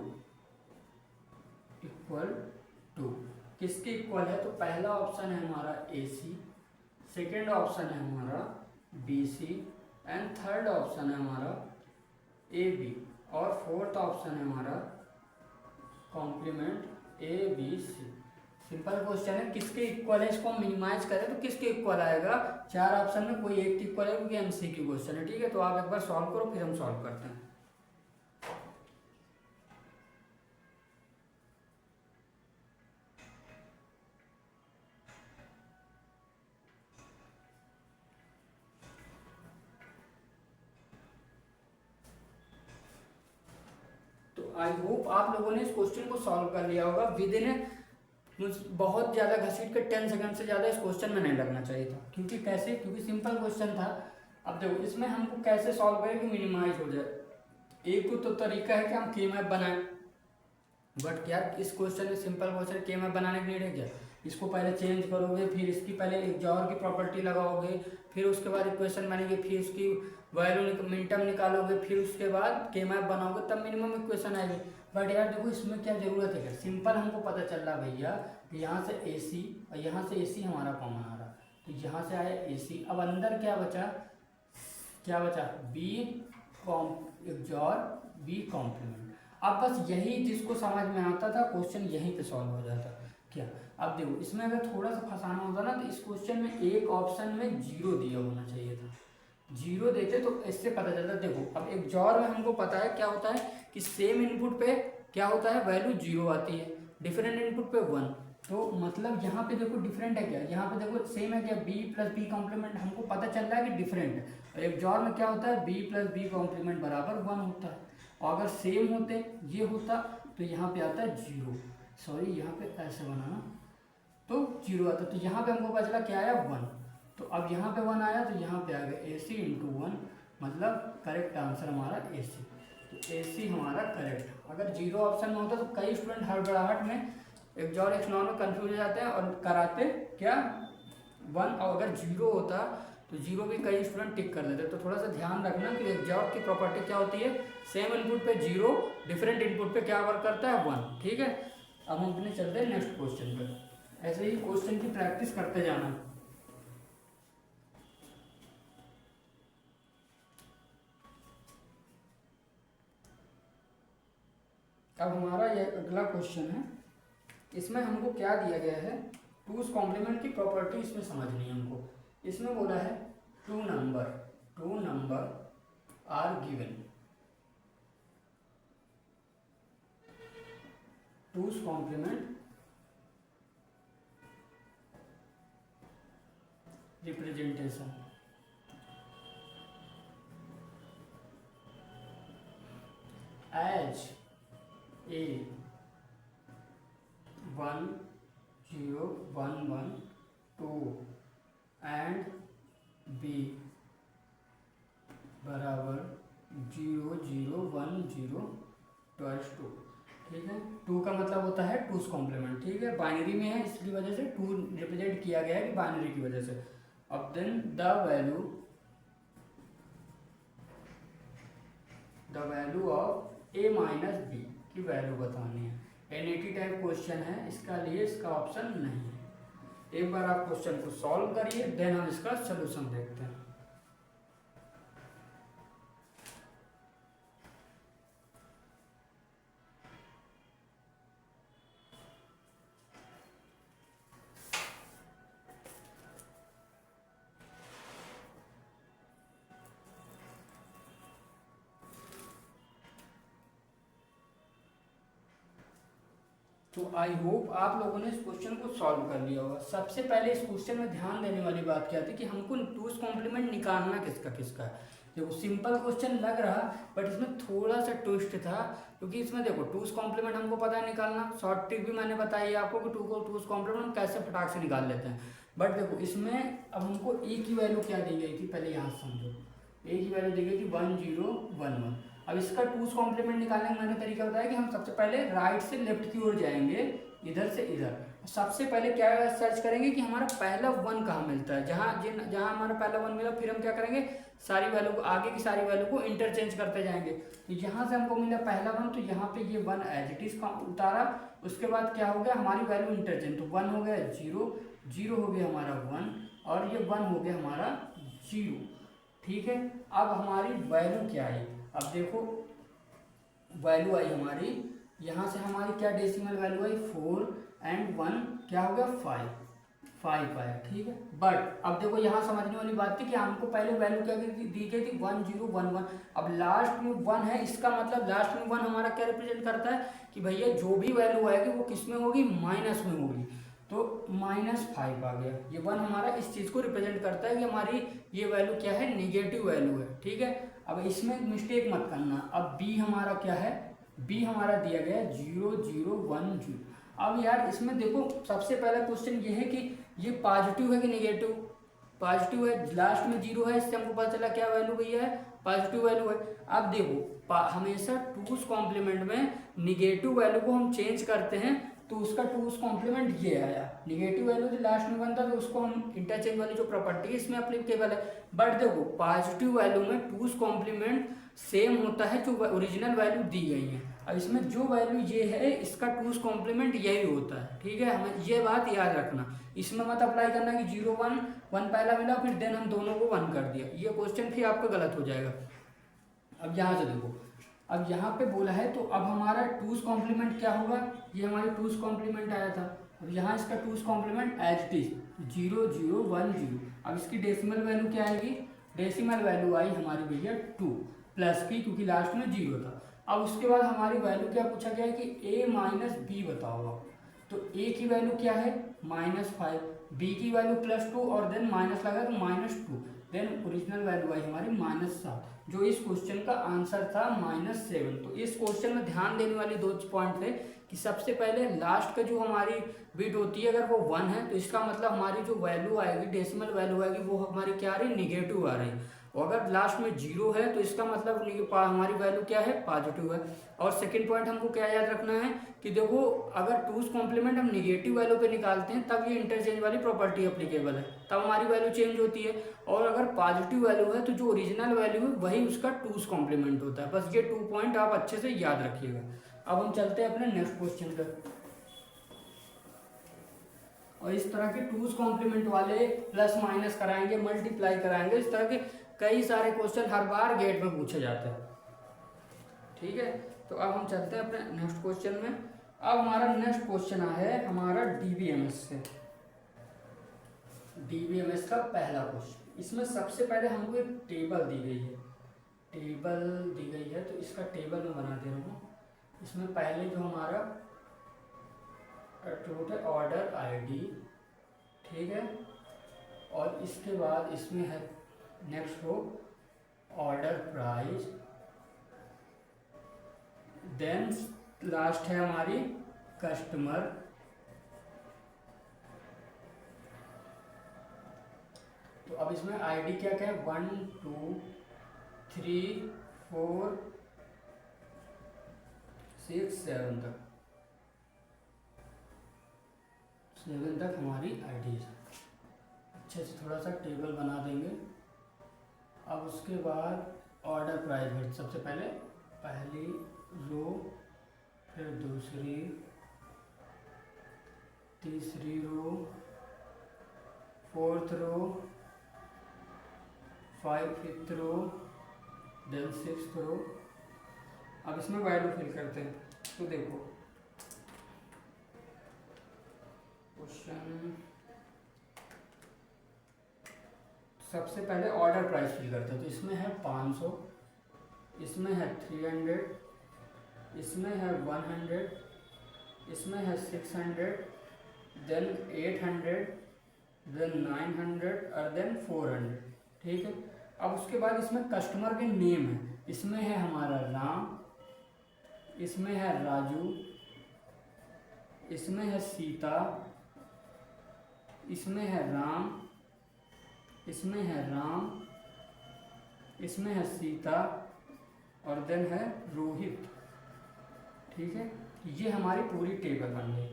किसके इक्वल है, तो पहला ऑप्शन है हमारा ए सी, सेकेंड ऑप्शन है हमारा B C and third option है हमारा ए बी, और फोर्थ ऑप्शन है हमारा complement A B C. Simple question है, किसके इक्वल है, इसको मिनिमाइज करें तो किसके इक्वल आएगा, चार ऑप्शन में कोई एक इक्वल है क्योंकि एमसीक्यू क्वेश्चन है, ठीक है। तो आप एक बार सॉल्व करो फिर हम सॉल्व करते हैं। आई होप आप लोगों ने इस क्वेश्चन को सॉल्व कर लिया होगा विद इन बहुत ज़्यादा घसीट के 10 सेकंड से ज़्यादा इस क्वेश्चन में नहीं लगना चाहिए था, क्योंकि कैसे, क्योंकि सिंपल क्वेश्चन था। अब देखो इसमें हमको कैसे सॉल्व करें कि मिनिमाइज हो जाए। एक तो तरीका है कि हम के मैप बनाएं, बट क्या इस क्वेश्चन में सिंपल क्वेश्चन के मैप बनाने के लिए है क्या, इसको पहले चेंज करोगे, फिर इसकी पहले एक्सॉर की प्रॉपर्टी लगाओगे, फिर उसके बाद इक्वेशन बनेगी, फिर उसकी वैल्यू मिनटम निकालोगे, फिर उसके बाद के मैप बनाओगे, तब मिनिमम इक्वेशन आएगी। बट यार देखो इसमें क्या जरूरत है, क्या सिंपल हमको पता चल रहा भैया कि यहाँ से ए सी और यहाँ से ए सी हमारा कॉमन आ रहा, तो यहाँ से आया ए सी। अब अंदर क्या बचा बी एक्सॉर बी कॉम्प्लीमेंट। अब बस यही जिसको समझ में आता था क्वेश्चन यहीं पे सॉल्व हो जाता क्या। अब देखो इसमें अगर थोड़ा सा फंसाना होता ना तो इस क्वेश्चन में एक ऑप्शन में जीरो दिया होना चाहिए था, जीरो देते तो इससे पता चलता। देखो अब एक्सॉर में हमको पता है क्या होता है कि सेम इनपुट पे क्या होता है वैल्यू जीरो आती है, डिफरेंट इनपुट पे 1। तो मतलब यहाँ पे देखो डिफरेंट है क्या, यहाँ पे देखो सेम है क्या, बी प्लस बी कॉम्प्लीमेंट हमको पता चल रहा है कि डिफरेंट है। और एक्सॉर में क्या होता है बी प्लस बी कॉम्प्लीमेंट बराबर 1 होता है, और अगर सेम होते ये होता तो यहाँ पे आता है जीरो, सॉरी यहाँ पे ऐसे बनाना तो जीरो आता, तो यहाँ पे हमको बचला क्या आया 1। तो अब यहाँ पे 1 आया तो यहाँ पे आ गया ए सी इंटू 1, मतलब करेक्ट आंसर हमारा ए सी। तो ए सी हमारा करेक्ट। अगर जीरो ऑप्शन में होता तो कई स्टूडेंट हड़बड़ाहट में एक्सॉर एक्सनॉर में कंफ्यूज हो जाते हैं और कराते क्या 1, और अगर जीरो होता तो 0 भी कई स्टूडेंट टिक कर लेते हैं। तो थोड़ा सा ध्यान रखना कि एग्जॉट की प्रॉपर्टी क्या होती है, सेम इनपुट पे 0, डिफरेंट इनपुट पे क्या वर्क करता है 1। ठीक है, अब हम अपने चलते हैं नेक्स्ट क्वेश्चन पर। ऐसे ही क्वेश्चन की प्रैक्टिस करते जाना। अब हमारा यह अगला क्वेश्चन है, इसमें हमको क्या दिया गया है, टूज कॉम्प्लीमेंट की प्रॉपर्टी इसमें समझनी है हमको। इसमें बोला है two number are given, two's complement representation as A 1 0 1 1 2 and B बराबर 0 0 1 0 ट्वाइस 2। ठीक है, 2 का मतलब होता है टूज कॉम्प्लीमेंट। ठीक है, बाइनरी में है इसकी वजह से 2 रिप्रेजेंट किया गया है कि बाइनरी की वजह से। अब then the value of A minus B की वैल्यू बतानी है। एनईटी टाइप क्वेश्चन है, इसका लिए इसका ऑप्शन नहीं है। एक बार आप क्वेश्चन को सॉल्व करिए, देन हम इसका सलूशन देखते हैं। तो आई होप आप लोगों ने इस क्वेश्चन को सॉल्व कर लिया होगा। सबसे पहले इस क्वेश्चन में ध्यान देने वाली बात क्या थी कि हमको टूज कॉम्प्लीमेंट निकालना किसका किसका है। देखो सिंपल क्वेश्चन लग रहा, बट इसमें थोड़ा सा ट्विस्ट था, क्योंकि इसमें देखो टूज कॉम्प्लीमेंट हमको पता है निकालना। शॉर्ट ट्रिक भी मैंने बताई आपको कि टूज कॉम्प्लीमेंट हम कैसे फटाक से निकाल लेते हैं। बट देखो इसमें अब हमको ए की वैल्यू क्या दी गई थी, पहले यहाँ समझो। ए की वैल्यू दी गई थी 1 0 1 1। अब इसका टूज कॉम्प्लीमेंट निकालने का मैंने तरीका बताया कि हम सबसे पहले राइट से लेफ्ट की ओर जाएंगे, इधर से इधर। सबसे पहले क्या सर्च करेंगे कि हमारा पहला 1 कहाँ मिलता है। जहाँ हमारा पहला 1 मिला, फिर हम क्या करेंगे, सारी वैल्यू को, आगे की सारी वैल्यू को इंटरचेंज करते जाएंगे। तो यहाँ से हमको मिला पहला 1, तो यहाँ पे ये 1 एज इट इज उतारा। उसके बाद क्या हो गया, हमारी वैल्यू इंटरचेंज, तो 1 हो गया 0 0 हो गया हमारा 1, और ये 1 हो गया हमारा 0। ठीक है, अब हमारी वैल्यू क्या आई, अब देखो वैल्यू आई हमारी, यहाँ से हमारी क्या डेसिमल वैल्यू आई 4 एंड 1 क्या हो गया 5 आया। ठीक है, बट अब देखो यहाँ समझने वाली बात थी कि हमको पहले वैल्यू क्या दी गई थी 1 0 1 1। अब लास्ट में 1 है, इसका मतलब लास्ट में 1 हमारा क्या रिप्रेजेंट करता है कि भैया जो भी वैल्यू आएगी वो किस में होगी, माइनस में होगी। तो -5 आ गया। ये 1 हमारा इस चीज़ को रिप्रेजेंट करता है कि हमारी ये वैल्यू क्या है, निगेटिव वैल्यू है। ठीक है, अब इसमें मिस्टेक मत करना। अब b हमारा क्या है, b हमारा दिया गया 0 0 1 0। अब यार इसमें देखो सबसे पहला क्वेश्चन ये है कि ये पॉजिटिव है कि निगेटिव, पॉजिटिव है, लास्ट में 0 है, इससे हमको पता चला क्या वैल्यू भैया है, पॉजिटिव वैल्यू है। अब देखो हमेशा टूज कॉम्प्लीमेंट में निगेटिव वैल्यू को हम चेंज करते हैं, तो उसका टूज कॉम्प्लीमेंट ये आया। निगेटिव वैल्यू जो लास्ट में बनता है तो उसको हम इंटरचेंज वाली जो प्रॉपर्टी है इसमें अप्लीकेबल है। बट देखो पॉजिटिव वैल्यू में टूज कॉम्प्लीमेंट सेम होता है जो ओरिजिनल वैल्यू दी गई है। अब इसमें जो वैल्यू ये है इसका टूज कॉम्प्लीमेंट यही होता है। ठीक है, हमें ये बात याद रखना, इसमें मत अप्लाई करना कि 0 1 1 पहला मिला फिर देन हम दोनों को 1 कर दिया, ये क्वेश्चन फिर आपका गलत हो जाएगा। अब यहाँ से देखो, अब यहाँ पे बोला है तो अब हमारा टूज कॉम्प्लीमेंट क्या होगा, ये हमारी टूज कॉम्प्लीमेंट आया था। अब यहाँ इसका two's complement as it is 0 0 1 0। अब इसकी डेसिमल वैल्यू क्या आएगी, डेसिमल वैल्यू आई हमारी भैया 2 प्लस की, क्योंकि लास्ट में 0 था। अब उसके बाद हमारी वैल्यू क्या पूछा गया है कि a माइनस बी बताओ। तो a की वैल्यू क्या है -5, b की वैल्यू +2 और देन माइनस लगा तो -2, देन ओरिजिनल वैल्यू आई हमारी -7, जो इस क्वेश्चन का आंसर था -7। तो इस क्वेश्चन में ध्यान देने वाली 2 पॉइंट थे कि सबसे पहले लास्ट का जो हमारी बिट होती है अगर वो 1 है तो इसका मतलब हमारी जो वैल्यू आएगी, डेसिमल वैल्यू आएगी, वो हमारी क्या आ रही, निगेटिव आ रही। और अगर लास्ट में 0 है तो इसका मतलब हमारी वैल्यू क्या है, पॉजिटिव है। और सेकंड पॉइंट हमको क्या याद रखना है कि देखो अगर टूज कॉम्प्लीमेंट हम निगेटिव वैल्यू पे निकालते हैं तब ये इंटरचेंज वाली प्रॉपर्टी अप्लीकेबल है, तब हमारी वैल्यू चेंज होती है। और अगर पॉजिटिव वैल्यू है तो जो ओरिजिनल वैल्यू है वही उसका टूज कॉम्प्लीमेंट होता है। बस ये 2 पॉइंट आप अच्छे से याद रखिएगा। अब हम चलते हैं अपने नेक्स्ट क्वेश्चन पर। और इस तरह के टूज कॉम्प्लीमेंट वाले प्लस माइनस कराएंगे, मल्टीप्लाई कराएंगे, इस तरह के कई सारे क्वेश्चन हर बार गेट में पूछे जाते हैं। ठीक है, तो अब हम चलते हैं अपने नेक्स्ट क्वेश्चन में। अब हमारा नेक्स्ट क्वेश्चन है हमारा डीबीएमएस से। डीबीएमएस का पहला क्वेश्चन, इसमें सबसे पहले हमको एक टेबल दी गई है, तो इसका टेबल मैं बना दे रहा हूँ। इसमें पहले जो हमारा है ऑर्डर आईडी, ठीक है, और इसके बाद इसमें है next row order price, then last है हमारी कस्टमर, तो अब इसमें आईडी क्या क्या है, 1 2 3 4 6 7 तक, 7 तक हमारी आईडी है। अच्छे से थोड़ा सा टेबल बना देंगे। अब उसके बाद ऑर्डर प्राइस है, सबसे पहले पहली रो, फिर दूसरी, तीसरी रो, 4th रो, 5th रो, देन 6th रो। अब इसमें वैल्यू फिल करते हैं। तो देखो क्वेश्चन, सबसे पहले ऑर्डर प्राइस फिल करते हैं। तो इसमें है 500, इसमें है 300, इसमें है 100, इसमें है 600, देन 800, देन 900 और देन 400। ठीक है, अब उसके बाद इसमें कस्टमर के नेम है, इसमें है हमारा राम, इसमें है राजू, इसमें है सीता, इसमें है राम, इसमें है राम, इसमें है सीता और देन है रोहित। ठीक है, ये हमारी पूरी टेबल बन गई।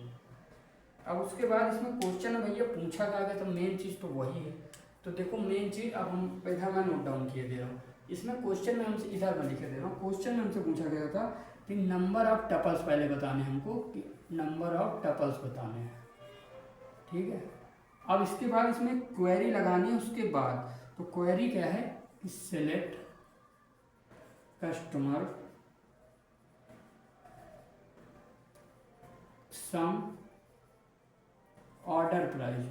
अब उसके बाद इसमें क्वेश्चन में भैया पूछा गया तो मेन चीज़ तो वही है। तो देखो मेन चीज़ अब हम इधर मैं नोट डाउन किए दे रहा हूँ। इसमें क्वेश्चन में हमसे इधर मैं लिखे दे रहा हूँ। क्वेश्चन में हमसे पूछा गया था कि नंबर ऑफ टपल्स पहले बताने हमको, कि नंबर ऑफ टपल्स बताने हैं। ठीक है, अब इसके बाद इसमें क्वेरी लगानी है। उसके बाद तो क्वेरी क्या है कि select customer sum order price,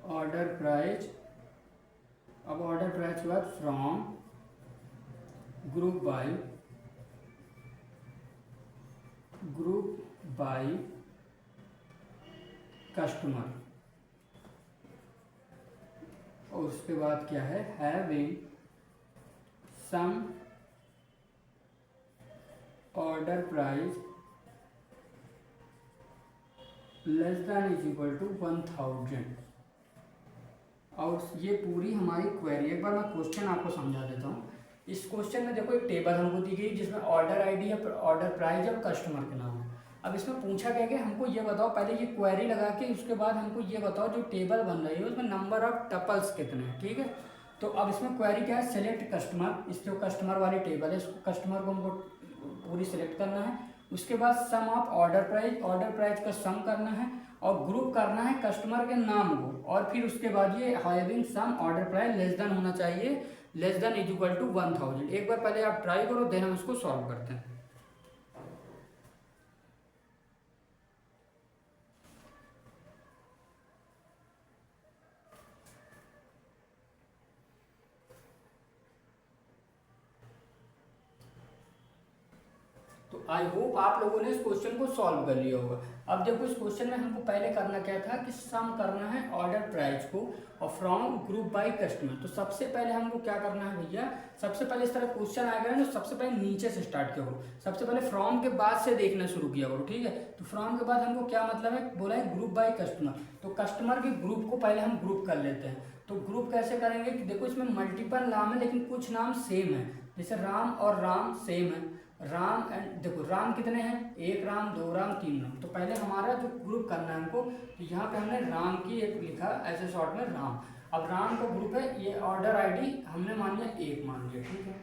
order price. अब ऑर्डर प्राइस के बाद फ्रॉम ग्रुप बाय कस्टमर, और उसके बाद क्या है, having sum order price less than is equal to 1000। और ये पूरी हमारी क्वेरी, एक बार मैं क्वेश्चन आपको समझा देता हूँ। इस क्वेश्चन में देखो एक टेबल हमको दी गई जिसमें ऑर्डर आईडी है, ऑर्डर प्राइस और कस्टमर के नाम है। अब इसमें पूछा गया कि हमको ये बताओ, पहले ये क्वेरी लगा के उसके बाद हमको ये बताओ जो टेबल बन रही है उसमें नंबर ऑफ टपल्स कितने हैं। ठीक है, तो अब इसमें क्वेरी क्या है, सेलेक्ट कस्टमर, इस जो कस्टमर वाली टेबल है इसको कस्टमर को हमको पूरी सेलेक्ट करना है। उसके बाद सम ऑफ ऑर्डर प्राइस का सम करना है और ग्रुप करना है कस्टमर के नाम को, और फिर उसके बाद ये having sum order price less than होना चाहिए, less than is equal to 1000। एक बार पहले आप ट्राई करो, देन हम इसको सॉल्व करते हैं। आई होप आप लोगों ने इस क्वेश्चन को सॉल्व कर लिया होगा। अब देखो इस क्वेश्चन में हमको पहले करना क्या था कि सम करना है ऑर्डर प्राइस को और फ्रॉम ग्रुप बाय कस्टमर। तो सबसे पहले हमको क्या करना है भैया, सबसे पहले इस तरह क्वेश्चन आएगा ना, तो सबसे पहले नीचे से स्टार्ट किया करो, सबसे पहले फ्रॉम के बाद से देखना शुरू किया करो। ठीक है, तो फ्रॉम के बाद हमको क्या मतलब है, बोला है ग्रुप बाय कस्टमर, तो कस्टमर के ग्रुप को पहले हम ग्रुप कर लेते हैं। तो ग्रुप कैसे करेंगे कि देखो इसमें मल्टीपल नाम है लेकिन कुछ नाम सेम है, जैसे राम और राम सेम है। राम एंड देखो राम कितने हैं, एक राम, दो राम, तीन राम। तो पहले हमारा जो ग्रुप करना है हमको, तो यहाँ पे हमने राम की एक लिखा ऐसे शॉर्ट में राम। अब राम का ग्रुप है, ये ऑर्डर आईडी हमने मान लिया एक मान लिया, ठीक है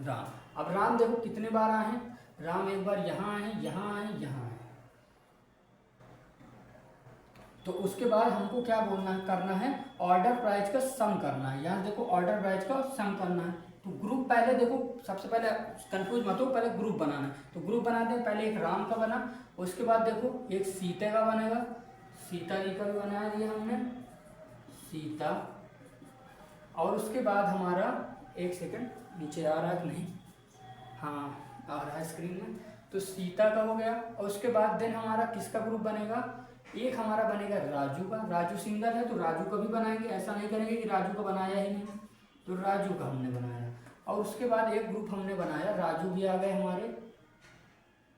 राम। अब राम देखो कितने बार आए हैं, राम एक बार यहाँ आए, यहाँ आए, यहाँ आए। तो उसके बाद हमको क्या बोलना है, करना है ऑर्डर प्राइस का सम करना है। यहाँ देखो ऑर्डर प्राइस का सम करना है। तो ग्रुप पहले देखो, सबसे पहले कंफ्यूज मत हो, पहले ग्रुप बनाना है। तो ग्रुप बनाते हैं, पहले एक राम का बना, उसके बाद देखो एक सीता का बनेगा, सीता जी का भी बना दिया हमने, सीता। और उसके बाद हमारा, एक सेकंड नीचे आ रहा है कि नहीं, हाँ आ रहा है स्क्रीन में। तो सीता का हो गया। और उसके बाद देन हमारा किसका ग्रुप बनेगा, एक हमारा बनेगा राजू का। राजू सिंगल है तो राजू का भी बनाएंगे, ऐसा नहीं करेंगे कि राजू का बनाया ही नहीं, तो राजू का हमने बनाया। और उसके बाद एक ग्रुप हमने बनाया, राजू भी आ गए हमारे।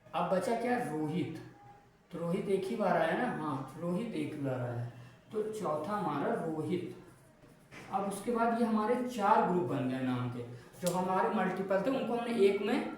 अब बचा क्या, रोहित। तो रोहित एक ही बार आया ना, हाँ रोहित एक ही बार आया, तो चौथा हमारा रोहित। अब उसके बाद ये हमारे चार ग्रुप बन गए नाम के, जो हमारे मल्टीपल थे उनको हमने एक में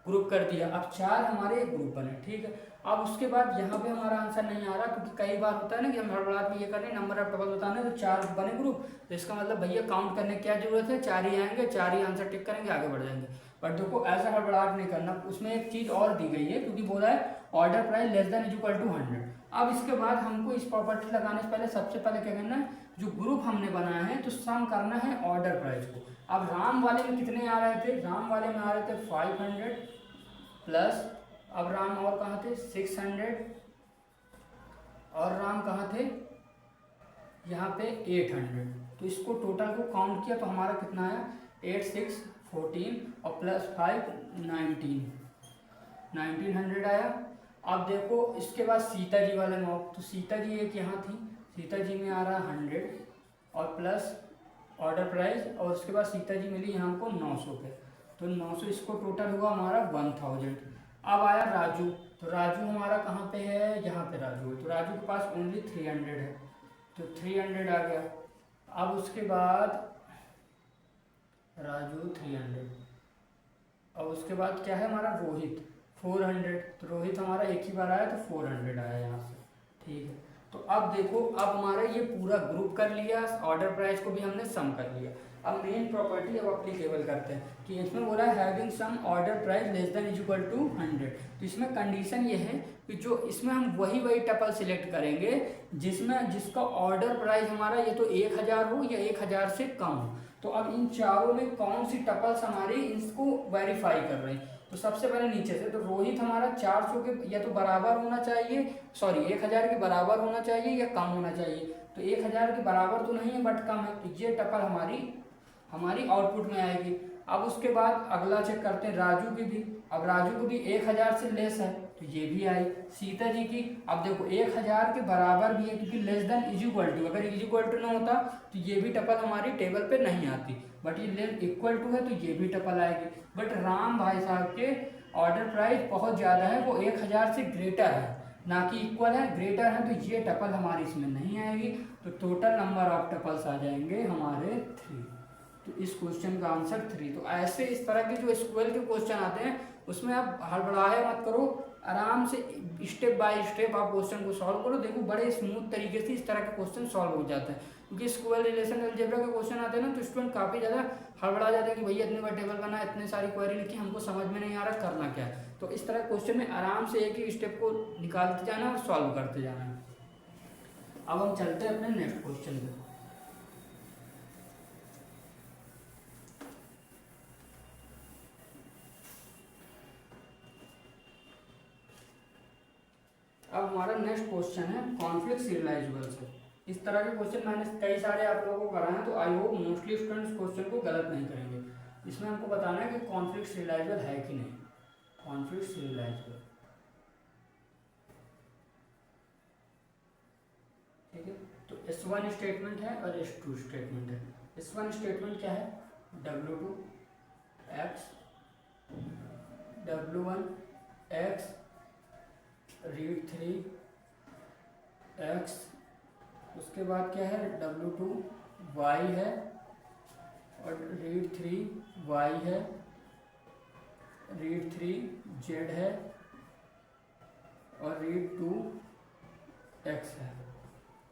ग्रुप कर दिया। अब चार हमारे एक ग्रुप बने, ठीक है। अब उसके बाद यहाँ पे हमारा आंसर नहीं आ रहा, क्योंकि कई बार होता है ना कि हम हड़बड़ाहट में ये कर रहे हैं नंबर ऑफ डबल बताने, तो चार बने ग्रुप, तो इसका मतलब भैया काउंट करने की क्या जरूरत है, चार ही आएंगे, चार ही आंसर टिक करेंगे, आगे बढ़ जाएंगे। बट देखो ऐसा हड़बड़ाहट नहीं करना, उसमें एक चीज़ और दी गई है, क्योंकि बोला है order price less than equal to 100। अब इसके बाद हमको इस प्रॉपर्टी लगाने से पहले सबसे पहले क्या करना है, जो ग्रुप हमने बनाया है तो सम करना है ऑर्डर प्राइस को। अब राम वाले में कितने आ रहे थे, राम वाले में आ रहे थे 500 प्लस, अब राम और कहाँ थे 600, और राम कहाँ थे यहाँ पे 800। तो इसको टोटल को काउंट किया तो हमारा कितना आया, 8 6 14 और प्लस 5 1900 आया। अब देखो इसके बाद सीता जी वाले में, तो सीता जी एक यहाँ थी, सीता जी में आ रहा 100 और प्लस ऑर्डर प्राइस, और उसके बाद सीता जी मिली यहाँ हमको 900 पे, तो 900 इसको टोटल हुआ हमारा 1000। अब आया राजू, तो राजू हमारा कहाँ पे है, यहाँ पे राजू है, तो राजू के पास ओनली 300 है, तो 300 आ गया। अब उसके बाद राजू 300, और उसके बाद क्या है हमारा रोहित 400, तो रोहित हमारा एक ही बार आया तो 400 आया यहाँ से, ठीक है। तो अब देखो अब हमारा ये पूरा ग्रुप कर लिया, ऑर्डर प्राइस को भी हमने सम कर लिया। अब मेन प्रॉपर्टी अब अप्लीकेबल करते हैं कि इसमें बोला है having sum order price less than is equal to 100। तो इसमें कंडीशन ये है कि जो इसमें हम वही टपल सिलेक्ट करेंगे जिसमें जिसका ऑर्डर प्राइस हमारा ये तो 1000 हो या 1000 से कम हो। तो अब इन चारों में कौन सी टपल्स हमारी इसको वेरीफाई कर रहे हैं, तो सबसे पहले नीचे से, तो रोहित हमारा 400 के या तो बराबर होना चाहिए, सॉरी 1000 के बराबर होना चाहिए या कम होना चाहिए। तो 1000 के बराबर तो नहीं है बट कम है, तो ये टपल हमारी आउटपुट में आएगी। अब उसके बाद अगला चेक करते हैं राजू की भी। अब राजू को भी 1000 से लेस है तो ये भी आई। सीता जी की अब देखो 1000 के बराबर भी है, क्योंकि less than is equal to, अगर इज इक्वल टू ना होता तो ये भी टपल हमारी टेबल पे नहीं आती, बट ये लेस इक्वल टू है तो ये भी टपल आएगी। बट राम भाई साहब के ऑर्डर प्राइस बहुत ज़्यादा है, वो 1000 से ग्रेटर है, ना कि इक्वल है, ग्रेटर है, तो ये टपल हमारी इसमें नहीं आएगी। तो टोटल नंबर ऑफ टपल्स आ जाएंगे हमारे 3। तो इस क्वेश्चन का आंसर 3। तो ऐसे इस तरह के जो SQL के क्वेश्चन आते हैं उसमें आप हड़बड़ाए मत करो, आराम से स्टेप बाय स्टेप आप क्वेश्चन को सॉल्व करो। देखो बड़े स्मूथ तरीके से इस तरह के क्वेश्चन सॉल्व हो जाते हैं, क्योंकि SQL रिलेशन अलजेब्रा के क्वेश्चन आते हैं ना तो स्टूडेंट काफ़ी ज़्यादा हड़बड़ा जाते हैं कि भैया इतने बार टेबल करना, इतने सारी क्वेरी लिखी, हमको समझ में नहीं आ रहा करना क्या है। तो इस तरह क्वेश्चन में आराम से एक ही स्टेप को निकालते जाना और सॉल्व करते जाना। अब हम चलते हैं अपने नेक्स्ट क्वेश्चन पे। अब हमारा नेक्स्ट क्वेश्चन है कॉन्फ्लिक्ट सीरियलाइजेबल से। इस तरह के क्वेश्चन मैंने कई सारे आप लोगों को कराए हैं, तो I hope mostly students question को गलत नहीं करेंगे। इसमें हमको बताना है कि कॉन्फ्लिक्ट सीरियलाइजेबल है कि नहीं। कॉन्फ्लिक्ट सीरियलाइजेबल, ठीक है। तो S1 स्टेटमेंट है और S2 स्टेटमेंट है। S1 स्टेटमेंट क्या है, W2 x W1 x read 3 x, उसके बाद क्या है W2 वाई है और रीड 3 वाई है, रीड 3 जेड है और रीड 2 एक्स है।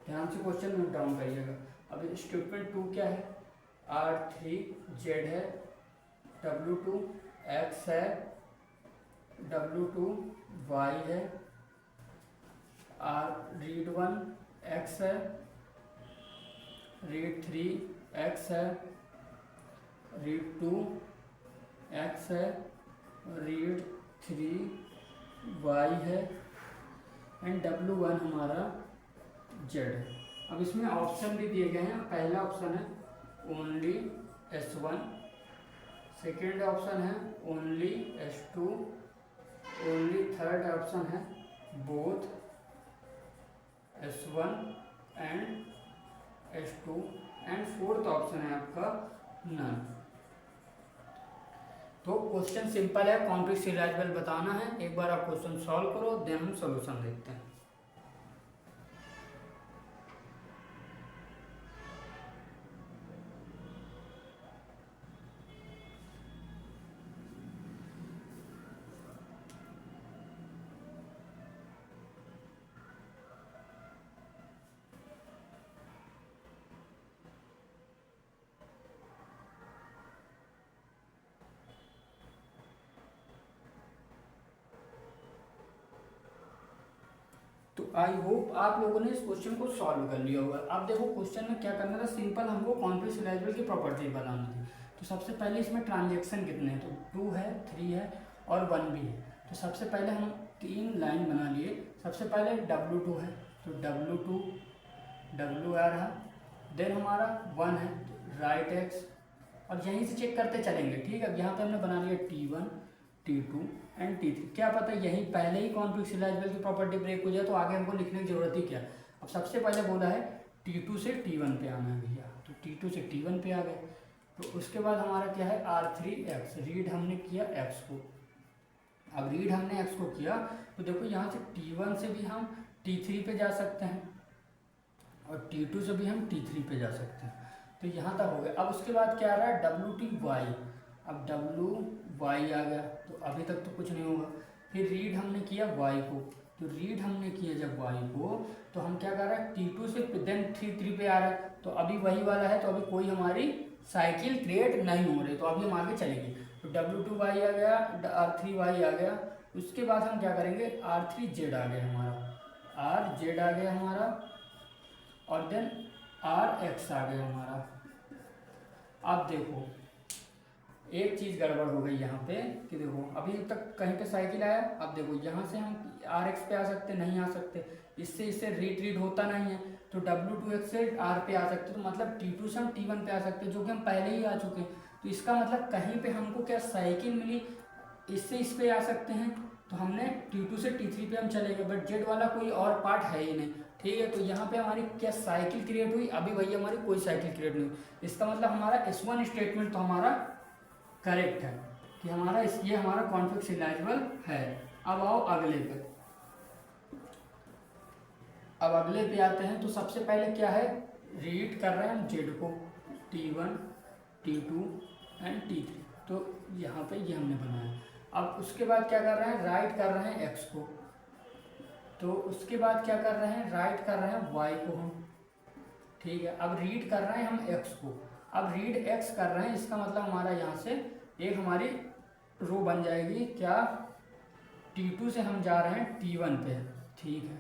ध्यान से क्वेश्चन नोट डाउन करिएगा। अब स्टेटमेंट 2 क्या है, R3 जेड है, W2 एक्स है, W2 वाई है, रीड 1 एक्स है, रीड 3 एक्स है, रीड 2 एक्स है, रीड 3 वाई है एंड W1 हमारा जेड है। अब इसमें ऑप्शन भी दिए गए हैं। पहला ऑप्शन है ओनली S1, सेकेंड ऑप्शन है only S2, only third option है both S1 and S2 and fourth option है आपका नन। तो क्वेश्चन सिंपल है, कॉम्प्लेक्स सीरियलाइजेबल बताना है। एक बार आप क्वेश्चन सॉल्व करो, देन हम सॉल्यूशन देखते हैं। तो आई होप आप लोगों ने इस क्वेश्चन को सॉल्व कर लिया होगा। अब देखो क्वेश्चन में क्या करना था, सिंपल हमको कॉम्प्लेक्स सीरियलाइजेबल की प्रॉपर्टी बनानी थी। तो सबसे पहले इसमें ट्रांजैक्शन कितने हैं, तो 2 है, 3 है और 1 भी है। तो सबसे पहले हम 3 लाइन बना लिए। सबसे पहले W2 है, तो W2 W आ रहा, देन हमारा 1 है राइट एक्स, और यहीं से चेक करते चलेंगे। ठीक है, अब यहाँ पे हमने बना लिया T1 T2 एंड T3। क्या पता यहीं पहले ही कॉम्प्लेक्स सीरियलाइजेबल की प्रॉपर्टी ब्रेक हो जाए, तो आगे हमको लिखने की जरूरत ही क्या। अब सबसे पहले बोला है T2 से T1 पे आना है भैया, तो T2 से T1 पे आ गए। तो उसके बाद हमारा क्या है R3X, रीड हमने किया X को। अब रीड हमने X को किया तो देखो यहाँ से T1 से भी हम T3 पे जा सकते हैं और T2 से भी हम T3 पे जा सकते हैं। तो यहाँ तक हो गया। अब उसके बाद क्या आ रहा है WTY, अब WY आ गया, तो अभी तक तो कुछ नहीं होगा। फिर रीड हमने किया Y को, तो रीड हमने किया जब Y को, तो हम क्या कर रहे हैं T2 से देन T3 पे आ रहा है, तो अभी वही वाला है, तो अभी कोई हमारी साइकिल क्रिएट नहीं हो रही, तो अभी हम आगे चलेंगे। तो W2Y आ गया, R3Y आ गया। उसके बाद हम क्या करेंगे R3Z आ गया हमारा, RZ आ गया हमारा, और देन RX आ गया हमारा। अब देखो एक चीज़ गड़बड़ हो गई यहाँ पे कि देखो अभी तक कहीं पे साइकिल आया, अब देखो यहाँ से हम RX पे आ सकते नहीं आ सकते, इससे रीड होता नहीं है। तो W2X से R पे आ सकते, तो मतलब T2 से हम T1 पे आ सकते, जो कि हम पहले ही आ चुके हैं। तो इसका मतलब कहीं पे हमको क्या साइकिल मिली, इससे इस पे आ सकते हैं, तो हमने T2 से T3 पे हम चले गए, बट जेड वाला कोई और पार्ट है ही नहीं। ठीक है, तो यहाँ पे हमारी क्या साइकिल क्रिएट हुई, अभी भैया हमारी कोई साइकिल क्रिएट नहीं हुई। इसका मतलब हमारा S1 स्टेटमेंट तो हमारा करेक्ट है कि हमारा ये हमारा कॉम्प्लेक्स सीरियलाइजेबल है। अब आओ अगले पे। अब अगले पे आते हैं, तो सबसे पहले क्या है रीड कर रहे हैं हम जेड को, T1 T2 एंड T3, तो यहाँ पे ये हमने बनाया। अब उसके बाद क्या कर रहे हैं राइट कर रहे हैं X को, तो उसके बाद क्या कर रहे हैं राइट कर रहे हैं Y को हम। ठीक है, अब रीड कर रहे हैं हम X को, अब रीड X कर रहे हैं, इसका मतलब हमारा यहाँ से एक हमारी रो बन जाएगी क्या, T2 से हम जा रहे हैं T1 पे। ठीक है,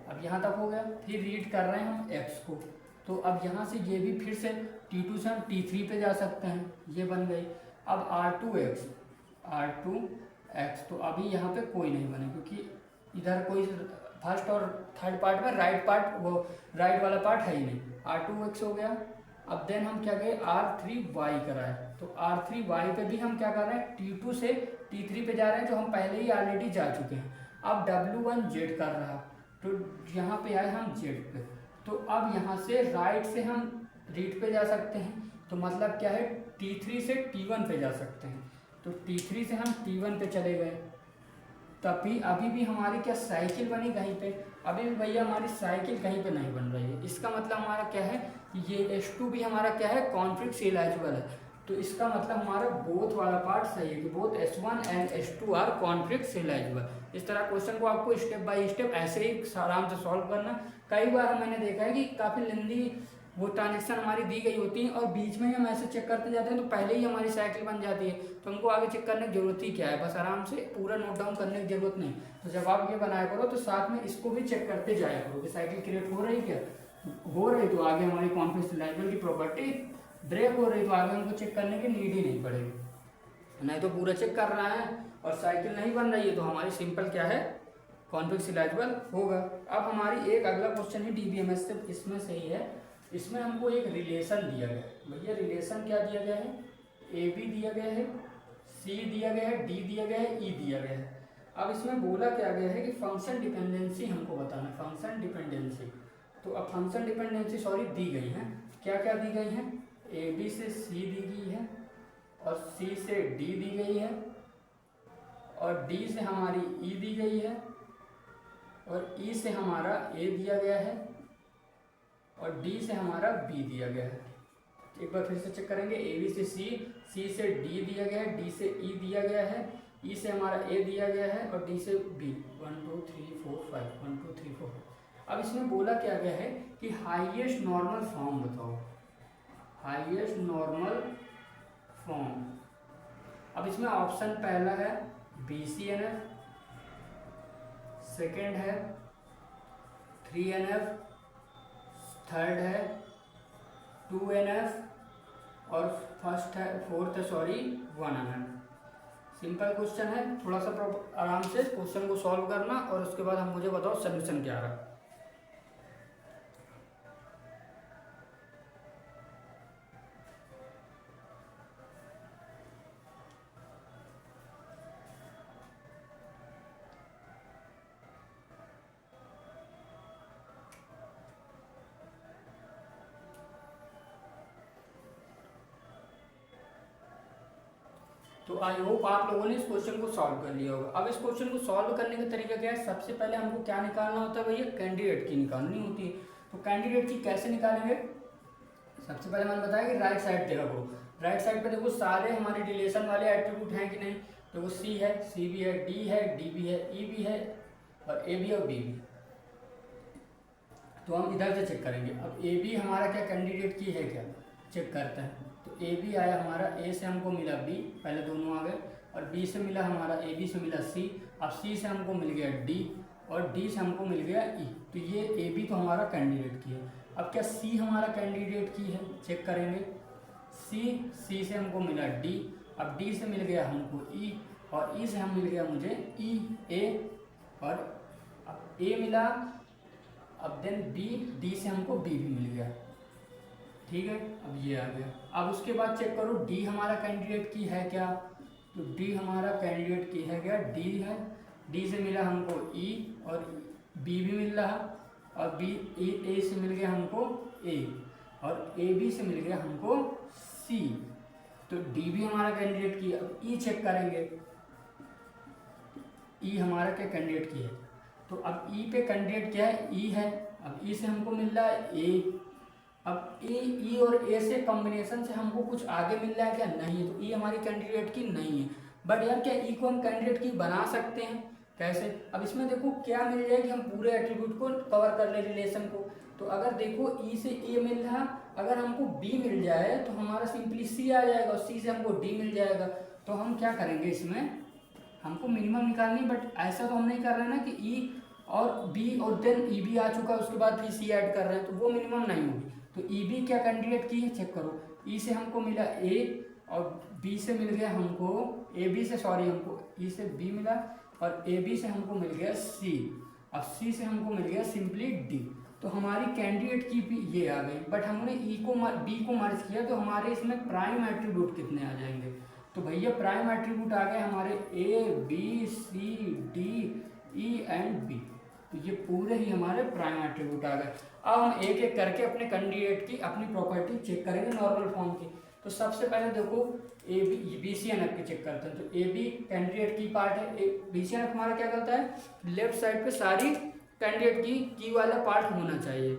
अब यहाँ तक हो गया। फिर रीड कर रहे हैं हम X को, तो अब यहाँ से ये भी फिर से T2 से हम T3 पे जा सकते हैं, ये बन गई। अब R2X, तो अभी यहाँ पे कोई नहीं बने, क्योंकि इधर कोई फर्स्ट और थर्ड पार्ट में राइट पार्ट, वो राइट वाला पार्ट है ही नहीं। R2X हो गया। अब देन हम क्या गए R3Y कराए, तो R3Y पे भी हम क्या कर रहे हैं T2 से T3 पे जा रहे हैं, जो हम पहले ही ऑलरेडी जा चुके हैं। अब W1Z कर रहा, तो यहाँ पे आए हम Z पे, तो अब यहाँ से राइट से हम रीड पे जा सकते हैं, तो मतलब क्या है T3 से T1 पे जा सकते हैं, तो T3 से हम T1 पे चले गए। तभी अभी भी हमारी क्या साइकिल बनी कहीं पे, अभी भी भैया हमारी साइकिल कहीं पे नहीं बन रही है। इसका मतलब हमारा क्या है कि ये H2 भी हमारा क्या है, कॉन्फ्लिक्ट इलाइजेबल है। तो इसका मतलब हमारा बोथ वाला पार्ट सही है कि both H1 and H2 are conflict serializable. इस तरह क्वेश्चन को आपको स्टेप बाय स्टेप ऐसे ही आराम से सॉल्व करना। कई बार मैंने देखा है कि काफ़ी लंबी वो ट्रांजेक्शन हमारी दी गई होती है और बीच में हम ऐसे चेक करते जाते हैं तो पहले ही हमारी साइकिल बन जाती है, तो हमको आगे चेक करने की जरूरत ही क्या है, बस आराम से पूरा नोट डाउन करने की जरूरत नहीं। तो जब आप ये बनाया करो तो साथ में इसको भी चेक करते जाया करो कि साइकिल क्रिएट हो रही क्या, हो रही तो आगे हमारी कॉन्फ्लिक्ट इलाइजेबल की प्रॉपर्टी ब्रेक हो रही तो आगे हमको चेक करने की नीड ही नहीं पड़ेगी। नहीं तो पूरा चेक कर रहा है और साइकिल नहीं बन रही है तो हमारी सिंपल क्या है, कॉन्फ्लिक्ट इलाइजेबल होगा। अब हमारी एक अगला क्वेश्चन है डीबीएमएस से, इसमें सही है, इसमें हमको एक रिलेशन दिया गया है। भैया रिलेशन क्या दिया गया है, ए बी दिया गया है, सी दिया गया है, डी दिया गया है, ई दिया गया है। अब इसमें बोला क्या गया है कि फंक्शन डिपेंडेंसी हमको बताना, फंक्शन डिपेंडेंसी। तो अब फंक्शन डिपेंडेंसी सॉरी दी गई है, क्या क्या दी गई है, ए बी से सी दी गई है और सी से डी दी गई है और डी से हमारी ई दी गई है और ई से हमारा ए दिया गया है और डी से हमारा बी दिया गया है। एक बार फिर से चेक करेंगे, ए बी से सी से डी दिया गया है, डी से ई दिया गया है, ई से हमारा ए दिया गया है और डी से बी। 1 2 3 4 5 1 2 3 4। अब इसमें बोला क्या गया है कि हाईएस्ट नॉर्मल फॉर्म बताओ, हाईएस्ट नॉर्मल फॉर्म। अब इसमें ऑप्शन पहला है BCNF, सेकेंड है 3NF, थर्ड है 2NF और फोर्थ है 1NF। सिंपल क्वेश्चन है, थोड़ा सा आराम से क्वेश्चन को सॉल्व करना और उसके बाद हम मुझे बताओ सोल्यूशन क्या रहा। तो आई होप आप लोगों ने इस क्वेश्चन को सॉल्व कर लिया होगा। अब इस क्वेश्चन को सॉल्व करने का तरीका क्या है, सबसे पहले हमको क्या निकालना होता है भैया, कैंडिडेट की निकालनी होती है। तो कैंडिडेट की कैसे निकालेंगे, सबसे पहले मैंने बताया कि राइट साइड देखा करो, राइट साइड पे देखो सारे हमारे रिलेशन वाले एट्रीब्यूट हैं कि नहीं, तो वो सी है, सी भी है, डी है, डी भी है, ई भी है और ए भी और बी भी। तो हम इधर से चेक करेंगे। अब ए बी हमारा क्या कैंडिडेट की है क्या, चेक करते हैं। तो ए बी आया हमारा, ए से हमको मिला बी, पहले दोनों आ गए, और बी से मिला हमारा, ए बी से मिला सी, अब सी से हमको मिल गया डी और डी से हमको मिल गया ई। तो ये ए बी तो हमारा कैंडिडेट की है। अब क्या सी हमारा कैंडिडेट की है, चेक करेंगे। सी से हमको मिला डी, अब डी से मिल गया हमको ई और ई से हम मिल गया मुझे ई ए और अब ए मिला, अब देन बी, डी से हमको बी भी मिल गया, ठीक है। अब ये आ गया। अब उसके बाद चेक करो डी हमारा कैंडिडेट की है क्या, तो डी हमारा कैंडिडेट की है क्या, डी है, डी से मिला हमको ई और बी भी मिल रहा और बी ए से मिल गया हमको ए और ए बी से मिल गया हमको सी, तो डी भी हमारा कैंडिडेट की है। अब ई चेक करेंगे, ई हमारा क्या कैंडिडेट की है, तो अब ई पे कैंडिडेट क्या है, ई है। अब ई से हमको मिल रहा है ए, अब ई और ए से कॉम्बिनेशन से हमको कुछ आगे मिल रहा है क्या, नहीं है, तो ई हमारी कैंडिडेट की नहीं है। बट यार क्या ई को हम कैंडिडेट की बना सकते हैं, कैसे। अब इसमें देखो क्या मिल जाए कि हम पूरे एट्रीब्यूट को कवर कर ले रिलेशन को। तो अगर देखो ई से ए मिल रहा, अगर हमको बी मिल जाए तो हमारा सिंपली सी आ जाएगा और सी से हमको डी मिल जाएगा। तो हम क्या करेंगे, इसमें हमको मिनिमम निकालनी, बट ऐसा तो हम नहीं कर रहे हैं ना कि ई और बी और देन ई भी आ चुका है उसके बाद फिर सी ऐड कर रहे हैं, तो वो मिनिमम नहीं होगी। तो ई बी क्या कैंडिडेट की है, चेक करो। ई से हमको मिला ए और बी से मिल गया हमको, ए बी से सॉरी हमको ई से बी मिला और ए बी से हमको मिल गया सी, अब सी से हमको मिल गया सिंपली डी। तो हमारी कैंडिडेट की भी ये आ गई, बट हमने ई को बी को मर्ज किया तो हमारे इसमें प्राइम एट्रीब्यूट कितने आ जाएंगे, तो भैया प्राइम एट्रीब्यूट आ गए हमारे A B C D E and B. तो ये पूरे ही हमारे प्राइम एट्रीब्यूट आ गए। अब हम एक एक करके अपने कैंडिडेट की अपनी प्रॉपर्टी चेक करेंगे नॉर्मल फॉर्म की। तो सबसे पहले देखो ए बी BCNF के चेक करते हैं। तो ए बी कैंडिडेट की पार्ट है, BCNF हमारा क्या करता है, लेफ्ट साइड पे सारी कैंडिडेट की वाला पार्ट होना चाहिए।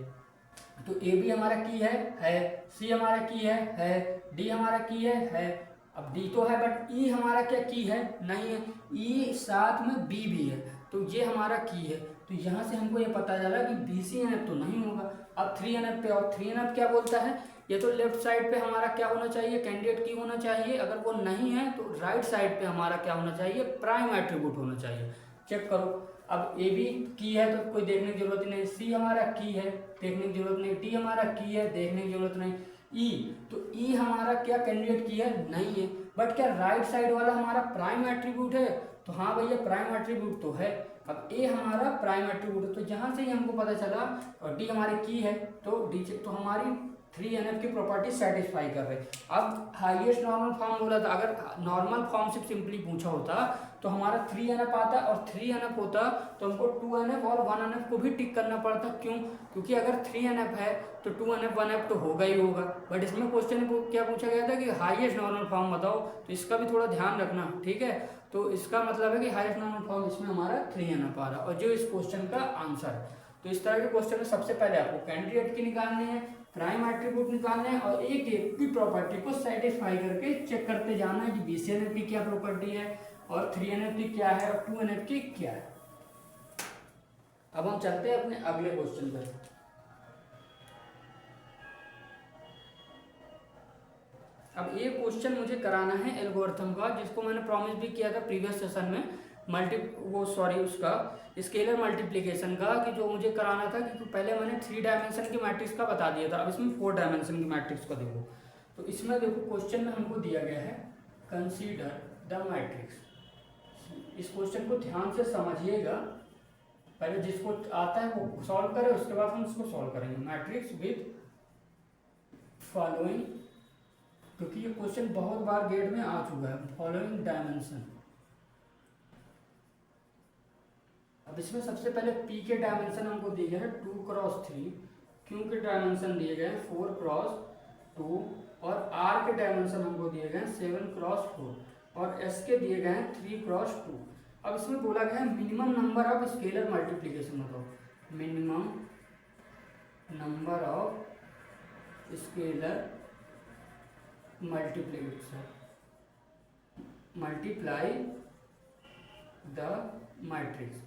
तो ए भी हमारा की है, सी हमारा की है, डी हमारा की है। अब डी तो है बट ई हमारा क्या की है, नहीं है। ई साथ में बी भी है, तो ये हमारा की है। तो यहाँ से हमको ये पता चला कि बी सी एन एफ तो नहीं होगा। अब 3NF पे और 3NF क्या बोलता है, ये तो लेफ्ट साइड पे हमारा क्या होना चाहिए, कैंडिडेट की होना चाहिए। अगर वो नहीं है तो राइट साइड पे हमारा क्या होना चाहिए, प्राइम एट्रीब्यूट होना चाहिए। चेक करो, अब ए बी की है तो कोई देखने की जरूरत नहीं, सी हमारा की है देखने की जरूरत नहीं, डी हमारा की है देखने की जरूरत नहीं, ई तो ई हमारा क्या कैंडिडेट की है, नहीं है। बट क्या राइट साइड वाला हमारा प्राइम एट्रीब्यूट है, तो हाँ भैया प्राइम एट्रीब्यूट तो है। अब ए हमारा प्राइम एट्रीब्यूट है, तो यहाँ से ही हमको पता चला, और डी हमारी की है तो डी तो हमारी 3NF की प्रॉपर्टी सेटिस्फाई कर रहे। अब हाईएस्ट नॉर्मल फॉर्म बोला था, अगर नॉर्मल फॉर्म से सिंपली पूछा होता तो हमारा 3NF आता और 3NF होता तो हमको 2NF और 1NF को भी टिक करना पड़ता। क्यों, क्योंकि अगर 3NF है तो 2NF 1NF तो होगा ही होगा। बट इसमें क्वेश्चन क्या पूछा गया था कि हाईएस्ट नॉर्मल फॉर्म बताओ, तो इसका भी थोड़ा ध्यान रखना, ठीक है। तो इसका मतलब है कि हाईएस्ट नॉर्मल फॉर्म इसमें हमारा 3NF आ रहा और जो इस क्वेश्चन का आंसर है। तो इस तरह के क्वेश्चन में सबसे पहले आपको कैंडिडेट की निकालनी है, प्राइम एट्रीब्यूट निकालने हैं और एक एक की प्रॉपर्टी को सेटिस्फाई करके चेक करते जाना है कि BCNF की क्या प्रॉपर्टी है और 3NF की क्या है और 2NF की क्या है। अब हम चलते हैं अपने अगले क्वेश्चन पर। अब ये क्वेश्चन मुझे कराना है एल्गोरिथम का, जिसको मैंने प्रॉमिस भी किया था प्रीवियस सेशन में, उसका स्केलर मल्टीप्लिकेशन का, कि जो मुझे कराना था। क्योंकि पहले मैंने 3 डायमेंशन की मैट्रिक्स का बता दिया था, अब इसमें 4 डायमेंशन की मैट्रिक्स का देखो। तो इसमें देखो क्वेश्चन में हमको दिया गया है कंसीडर द मैट्रिक्स। इस क्वेश्चन को ध्यान से समझिएगा, पहले जिसको आता है वो सॉल्व करे, उसके बाद हम इसको सॉल्व करेंगे। मैट्रिक्स विद फॉलोइंग, क्योंकि ये क्वेश्चन बहुत बार गेट में आ चुका है। फॉलोइंग डायमेंशन, अब इसमें सबसे पहले P के डायमेंशन हमको दिए गए हैं 2x3, Q के डायमेंशन दिए गए हैं 4x2 और R के डायमेंशन हमको दिए गए हैं 7x4 और S के दिए गए हैं 3x2। अब इसमें बोला गया है minimum number of scalar multiplication बताओ। Minimum number of scalar multiplication multiply the matrix.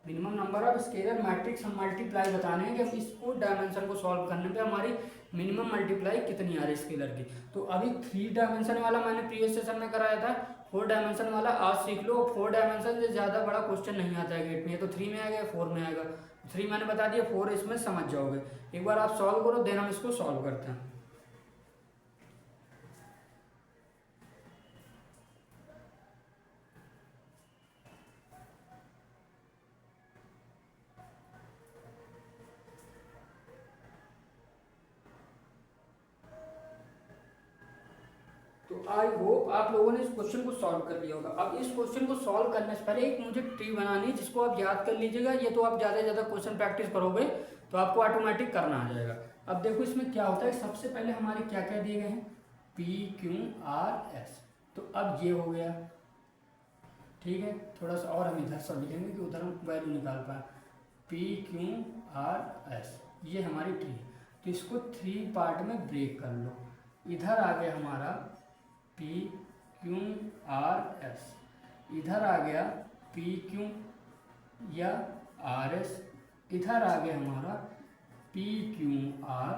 Minimum number of scalar matrix हम मल्टीप्लाई बताने हैं कि हम इसको डायमेंशन को सॉल्व करने पे हमारी मिनिमम मल्टीप्लाई कितनी आ रही है स्केलर की। तो अभी 3 डायमेंशन वाला मैंने प्रीवियस सेशन में कराया था, 4 डायमेंशन वाला आज सीख लो। 4 डायमेंशन से ज़्यादा बड़ा क्वेश्चन नहीं आता है गेट में, ये तो 3 में आ गया, 4 में आएगा। 3 मैंने बता दिया, 4 इसमें समझ जाओगे। एक बार आप सॉल्व करो, देन हम इसको सॉल्व करते हैं। तो आई होप आप लोगों ने इस क्वेश्चन को सॉल्व कर लिया होगा। अब इस क्वेश्चन को सॉल्व करने से पहले एक मुझे ट्री बनानी है, जिसको आप याद कर लीजिएगा। ये तो आप ज़्यादा से ज़्यादा क्वेश्चन प्रैक्टिस करोगे तो आपको ऑटोमेटिक करना आ जाएगा। अब देखो इसमें क्या होता है, सबसे पहले हमारे क्या क्या दिए गए हैं, PQRS। तो अब ये हो गया, ठीक है। थोड़ा सा और हम इधर सब लिखेंगे कि उधर हम वैल्यू निकाल पाए। PQRS ये हमारी ट्री है। तो इसको 3 पार्ट में ब्रेक कर लो। इधर आ गया हमारा PQRS, इधर आ गया PQ या RS, इधर आ गया हमारा PQR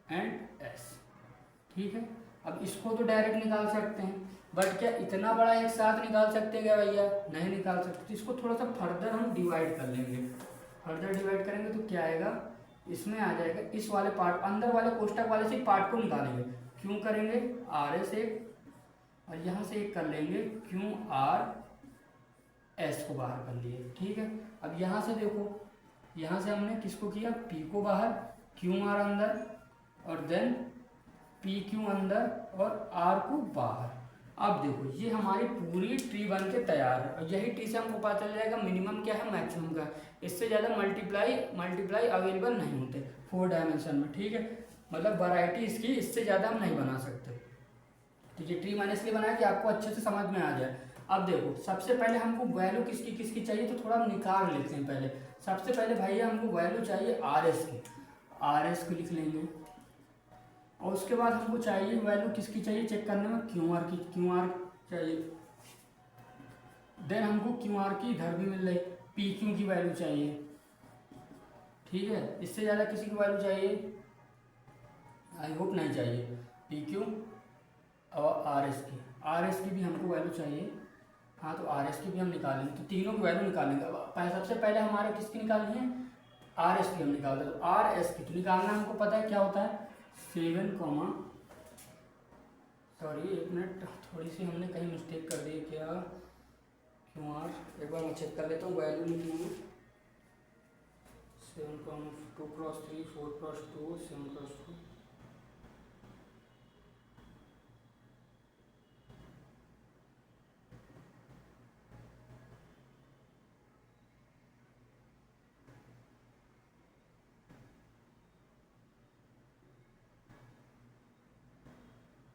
एंड S, ठीक है। अब इसको तो डायरेक्ट निकाल सकते हैं, बट क्या इतना बड़ा एक साथ निकाल सकते हैं क्या भैया, नहीं निकाल सकते। तो इसको थोड़ा सा फर्दर हम डिवाइड कर लेंगे। फर्दर डिवाइड करेंगे तो क्या आएगा, इसमें आ जाएगा इस वाले पार्ट, अंदर वाले कोष्टक वाले से पार्ट को निकालेंगे। क्यों करेंगे, RS एक और यहाँ से एक कर लेंगे QRS को बाहर कर लिए, ठीक है। अब यहाँ से देखो, यहाँ से हमने किसको किया, P को बाहर, QR अंदर और देन PQ अंदर और R को बाहर। अब देखो ये हमारी पूरी ट्री बन के तैयार है और यही ट्री से हमको पता चल जाएगा मिनिमम क्या है, मैक्सिमम क्या है। इससे ज़्यादा मल्टीप्लाई अवेलेबल नहीं होते 4 डायमेंशन में, ठीक है। मतलब वैरायटी इसकी इससे ज़्यादा हम नहीं बना सकते। तो ये ट्री मैंने इसलिए बनाया कि आपको अच्छे से समझ में आ जाए। अब देखो सबसे पहले हमको वैल्यू किसकी किसकी चाहिए, तो थोड़ा हम निकाल लेते हैं पहले। सबसे पहले भैया हमको वैल्यू चाहिए आर एस की, आर एस को लिख लेंगे। और उसके बाद हमको चाहिए वैल्यू किसकी चाहिए चेक करने में, क्यू आर की, क्यू आर चाहिए। देन हमको क्यू आर की इधर भी मिल रही, पी क्यू की वैल्यू चाहिए। ठीक है, इससे ज़्यादा किसी की वैल्यू चाहिए, आई होप नहीं चाहिए। पी क्यू और आर एस की, आर एस की भी हमको वैल्यू चाहिए। हाँ, तो आर एस की भी हम निकालेंगे, तो तीनों की वैल्यू निकालेंगे। अब सबसे पहले हमारे किसकी निकालनी है, आर एस की हम निकालते हैं। तो आर एस की तो निकालना हमको पता है क्या होता है, 7, सॉरी एक मिनट, थोड़ी सी हमने कहीं मिस्टेक कर दी क्या, क्यू आर एक बार मैं चेक कर लेता हूँ। वैल्यू लिख लूँगी 7, 2x3, 4x2, 7x2।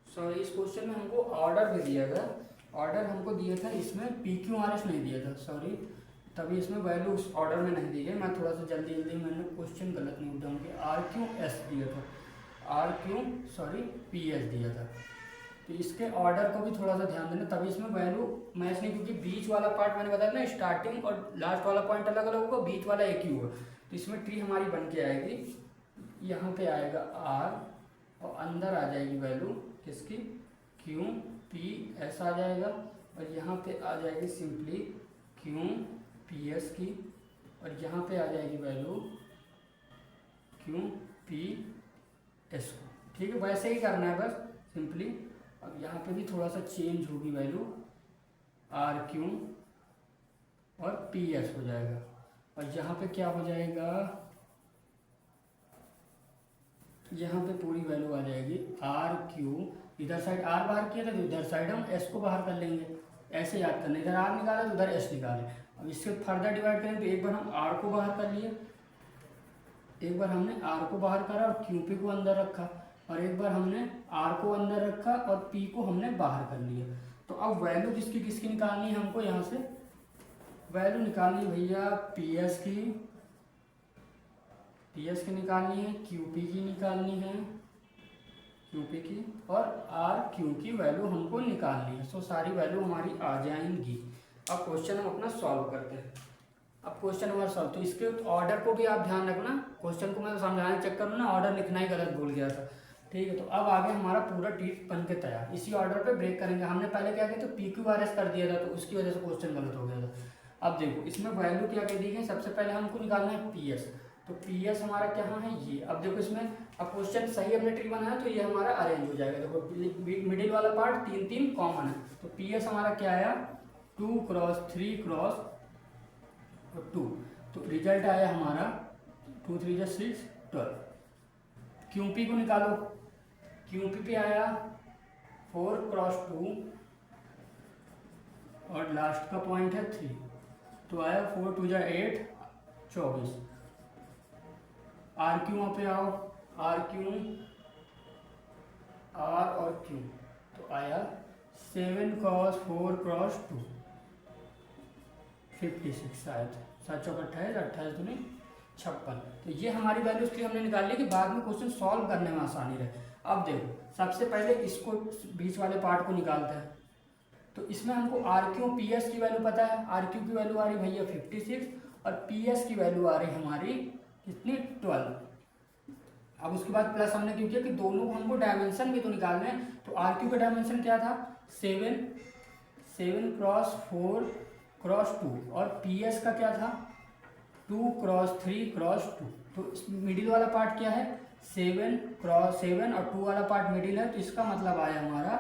सॉरी, इस क्वेश्चन में हमको ऑर्डर भी दिया था, ऑर्डर हमको दिया था, इसमें पी क्यू आर एस नहीं दिया था, सॉरी, तभी इसमें वैल्यू उस ऑर्डर में नहीं दी गई। मैं थोड़ा सा जल्दी मैंने क्वेश्चन गलत नहीं उठाऊँ कि आर क्यू एस दिया था, R Q sorry P S दिया था। तो इसके ऑर्डर को भी थोड़ा सा ध्यान देना, तभी इसमें वैल्यू मैच नहीं, क्योंकि बीच वाला पार्ट मैंने बताया ना, स्टार्टिंग और लास्ट वाला पॉइंट अलग अलग होगा, बीच वाला एक ही होगा। तो इसमें ट्री हमारी बन के आएगी, यहाँ पे आएगा आर और अंदर आ जाएगी वैल्यू किसकी, क्यू पी एस आ जाएगा, और यहाँ पे आ जाएगी सिंपली क्यू पी एस की, और यहाँ पे आ जाएगी वैल्यू क्यू पी एस को। ठीक है, वैसे ही करना है बस सिंपली। अब यहाँ पे भी थोड़ा सा चेंज होगी वैल्यू, आर क्यू और पी एस हो जाएगा, और यहाँ पे क्या हो जाएगा, यहाँ पे पूरी वैल्यू आ जाएगी आर क्यू, इधर साइड आर बाहर किया था तो इधर साइड हम एस को बाहर कर लेंगे, ऐसे याद करना, इधर आर निकाला तो उधर एस निकाले। अब इससे फर्दर डिवाइड करें तो एक बार हम आर को बाहर कर लिए, एक बार हमने आर को बाहर करा और क्यू पी को अंदर रखा, और एक बार हमने आर को अंदर रखा और पी को हमने बाहर कर लिया। तो अब वैल्यू किसकी किसकी निकालनी है हमको, यहाँ से वैल्यू निकालनी है भैया पी एस की, पी एस की निकालनी है, क्यू पी की निकालनी है, क्यू पी की, और आर क्यू की वैल्यू हमको निकालनी है। सो सारी वैल्यू हमारी आ जाएंगी। अब क्वेश्चन हम अपना सॉल्व करते हैं। अब क्वेश्चन हमारा सॉल्व, तो इसके ऑर्डर को भी आप ध्यान रखना, क्वेश्चन को मैं समझाने चेक करूँ ना, ऑर्डर लिखना ही गलत भूल गया था। ठीक है, तो अब आगे हमारा पूरा टीट बन के तैयार, इसी ऑर्डर पे ब्रेक करेंगे। हमने पहले क्या किया, तो पी क्यू आर एस कर दिया था, तो उसकी वजह से क्वेश्चन गलत हो गया था। अब देखो इसमें वैल्यू क्या क्या दी गई, सबसे पहले हमको निकालना है पी एस, तो पी एस हमारा क्या है ये। अब देखो इसमें अब क्वेश्चन सही हमने ट्री बनाया तो ये हमारा अरेंज हो जाएगा। देखो मिडिल वाला पार्ट 3 3 कॉमन है, तो पी एस हमारा क्या आया 2 क्रॉस 3 क्रॉस 2, तो रिजल्ट आया हमारा 2 3 6 12। क्यू पी को निकालो, क्यू पी पे आया 4 क्रॉस 2 और लास्ट का पॉइंट है 3, तो आया 4 2 8 24। आर क्यू वहाँ पे आओ, आर क्यू आर और क्यू, तो आया 7 क्रॉस 4 क्रॉस 2 56, शायद 7 चौक 28 28 दूनी 56। तो ये हमारी वैल्यू इसलिए हमने निकाल ली कि बाद में क्वेश्चन सॉल्व करने में आसानी रहे। अब देखो सबसे पहले इसको बीच वाले पार्ट को निकालते हैं, तो इसमें हमको आर क्यू पी एस की वैल्यू पता है। आर क्यू की वैल्यू आ रही भैया 56 और पी एस की वैल्यू आ रही हमारी कितनी 12। अब उसके बाद प्लस हमने क्यों किया कि दोनों को हमको डायमेंशन भी तो निकालना है, तो आर क्यू का डायमेंशन क्या था 7 क्रॉस 4 क्रॉस 2 और पी एस का क्या था 2 क्रॉस 3 क्रॉस 2। तो मिडिल वाला पार्ट क्या है 7 क्रॉस 7 और 2 वाला पार्ट मिडिल है, तो इसका मतलब आया हमारा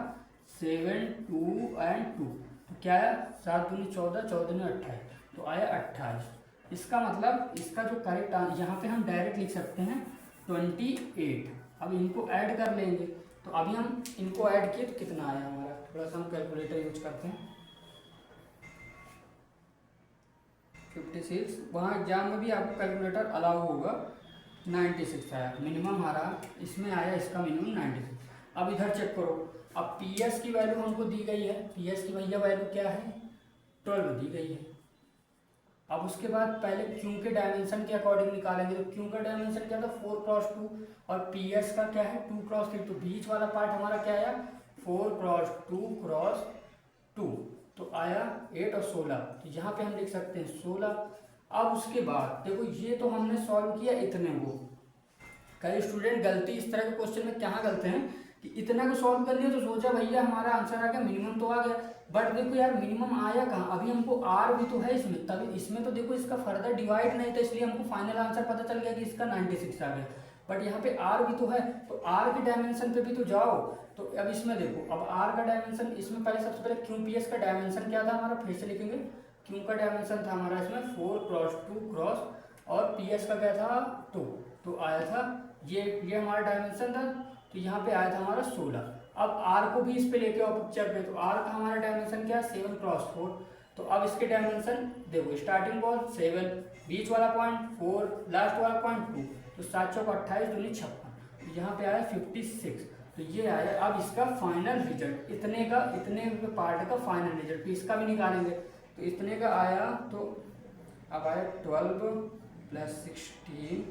7 2 एंड 2, तो क्या है 7 दूनी 14 14 दूनी 28, तो आया 28। इसका मतलब इसका जो करेक्ट आंसर यहाँ पे हम डायरेक्ट लिख सकते हैं 28। अब इनको ऐड कर लेंगे, तो अभी हम इनको ऐड किए तो कितना आया हमारा, थोड़ा सा हम कैलकुलेटर यूज करते हैं। 56, वहाँ एग्जाम में भी आपको कैलकुलेटर अलाउ होगा। 96 आया मिनिमम हमारा, इसमें आया इसका मिनिमम 96। अब इधर चेक करो, अब पी एस की वैल्यू हमको दी गई है, पी एस की भैया वैल्यू क्या है 12 दी गई है। अब उसके बाद पहले क्यू के डायमेंशन के अकॉर्डिंग निकालेंगे, तो क्यू का डायमेंशन क्या था 4x2 और पी एस का क्या है 2x3, तो बीच वाला पार्ट हमारा क्या आया 4x2 तो आया 8 और 16, तो यहाँ पे हम लिख सकते हैं 16। अब उसके बाद देखो ये तो हमने सॉल्व किया इतने को। कई स्टूडेंट गलती इस तरह के क्वेश्चन में क्या करते हैं कि इतना को सॉल्व कर लिया तो सोचा भैया हमारा आंसर आ गया, मिनिमम तो आ गया, बट देखो यार मिनिमम आया कहाँ, अभी हमको आर भी तो है इसमें, तभी इसमें तो देखो इसका फर्दर डिवाइड नहीं था, इसलिए हमको फाइनल आंसर पता चल गया कि इसका 96 आ गया, बट यहाँ पे आर भी तो है, तो आर के डायमेंशन पे भी तो जाओ। तो अब इसमें देखो, अब आर का डायमेंशन इसमें पहले सबसे पहले क्यू पी एस का डायमेंशन क्या था हमारा, फिर से लिखेंगे। क्यू का डायमेंशन था हमारा इसमें 4x2 और पी एस का क्या था 2, तो आया था ये हमारा डायमेंशन था, तो यहाँ पे आया था हमारा 16। अब आर को भी इस पे लेके आओ पिक्चर पे, तो आर का हमारा डायमेंशन क्या है 7x4, तो अब इसके डायमेंशन देखो स्टार्टिंग पॉइंट 7, बीच वाला पॉइंट 4, लास्ट वाला पॉइंट 2, तो 7 चौक 28 दूनी 56, तो यहाँ पे आया 56, तो ये आया। अब इसका फाइनल रिजल्ट इतने पार्ट का फाइनल रिजल्ट, तो इसका भी निकालेंगे, तो इतने का आया, तो अब आया 12 + 16